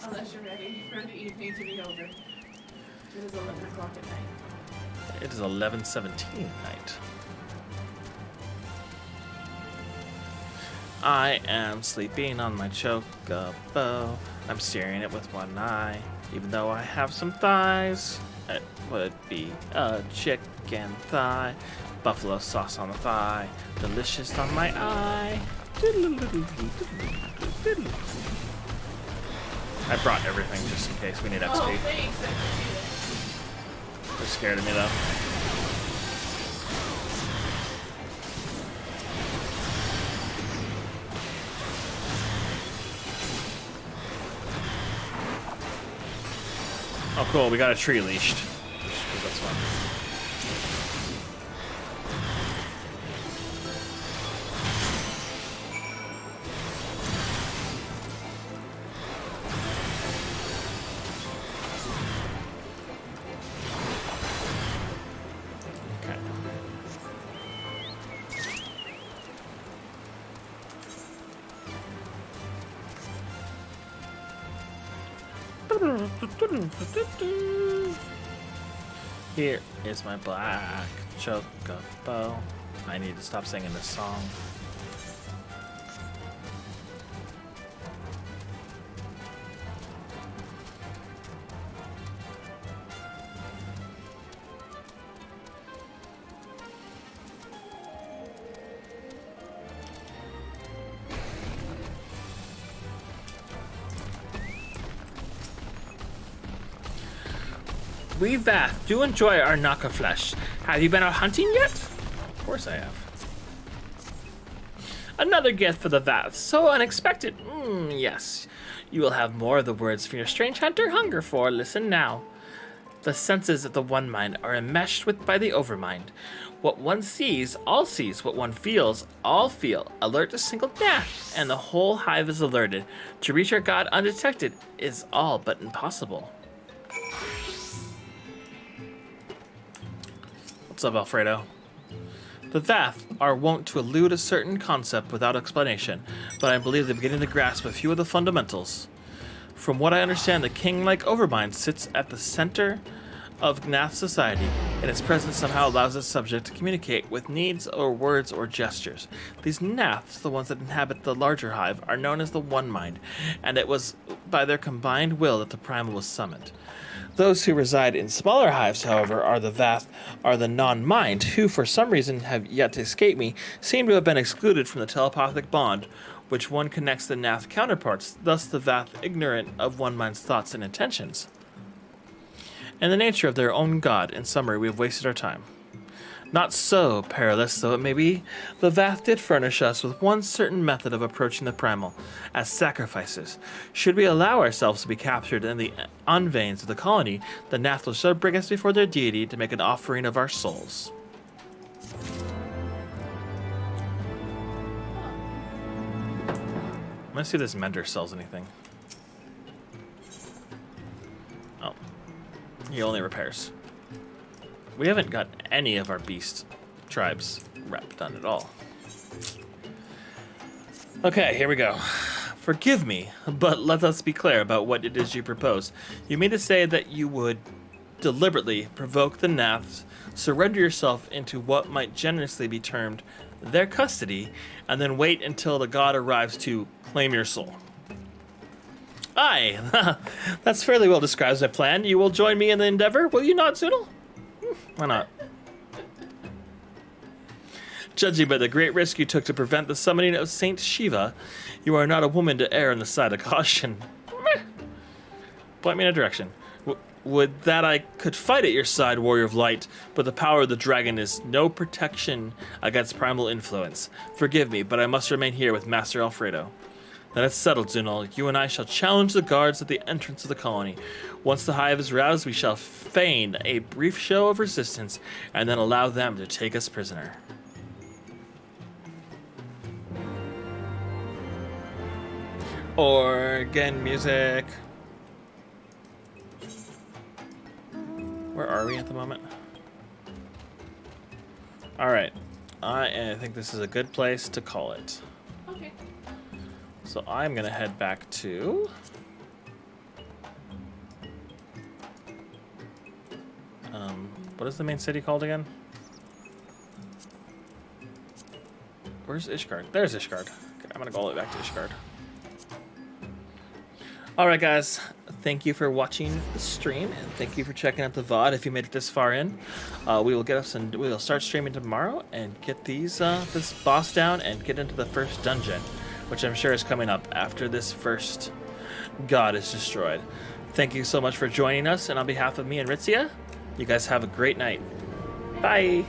Unless you're ready for the evening to be over. It is 11 o'clock at night.
It is 11:17 at night. I am sleeping on my chocobo. I'm staring it with one eye. Even though I have some thighs, it would be a chicken thigh. Buffalo sauce on the thigh. Delicious on my eye. I brought everything just in case we need XP.
Oh, thanks. I appreciate it.
They're scared of me though. Oh, cool. We got a tree leashed. That's fun. Here is my black chocobo. I need to stop singing this song. We Vath do enjoy our Naka flesh. Have you been out hunting yet? Of course I have. Another gift for the Vath. So unexpected. Yes. You will have more of the words from your strange hunter hunger for. Listen now. The senses of the one mind are enmeshed with by the overmind. What one sees, all sees. What one feels, all feel. Alert a single death, and the whole hive is alerted. To reach our god undetected is all but impossible. What's up, Alfredo? The Vath are wont to elude a certain concept without explanation, but I believe they're beginning to grasp a few of the fundamentals. From what I understand, the king-like Overmind sits at the center of Gnath society, and its presence somehow allows its subject to communicate with needs or words or gestures. These Gnaths, the ones that inhabit the larger hive, are known as the One Mind, and it was by their combined will that the Primal was summoned. Those who reside in smaller hives, however, are the non-mind, who, for some reason have yet to escape me, seem to have been excluded from the telepathic bond which one connects the Gnath counterparts, thus the Vath ignorant of one mind's thoughts and intentions. In the nature of their own god, in summary, we have wasted our time. Not so, perilous though it may be, the Vath did furnish us with one certain method of approaching the primal, as sacrifices. Should we allow ourselves to be captured in the unveins of the colony, the Gnath will so bring us before their deity to make an offering of our souls. I'm gonna see if this Mender sells anything. Oh. He only repairs. We haven't got any of our beast tribes rep done at all. Okay, here we go. Forgive me, but let us be clear about what it is you propose. You mean to say that you would deliberately provoke the Gnaths, surrender yourself into what might generously be termed their custody, and then wait until the god arrives to claim your soul? Aye, that's fairly well describes my plan. You will join me in the endeavor, will you not, Zoodle? Why not? Judging by the great risk you took to prevent the summoning of Saint Shiva, you are not a woman to err on the side of caution. Point me in a direction. Would that I could fight at your side, Warrior of Light, but the power of the dragon is no protection against primal influence. Forgive me, but I must remain here with Master Alfredo. Then it's settled, Zunal. You and I shall challenge the guards at the entrance of the colony. Once the hive is roused, we shall feign a brief show of resistance, and then allow them to take us prisoner. Organ music. Where are we at the moment? Alright. I think this is a good place to call it.
Okay.
So I'm going to head back to... what is the main city called again? Where's Ishgard? There's Ishgard. Okay, I'm going to go all the way back to Ishgard. Alright guys, thank you for watching the stream, and thank you for checking out the VOD if you made it this far in. We will get us and we will start streaming tomorrow and get these this boss down and get into the first dungeon, which I'm sure is coming up after this first god is destroyed. Thank you so much for joining us, and on behalf of me and Ritzia, you guys have a great night. Bye!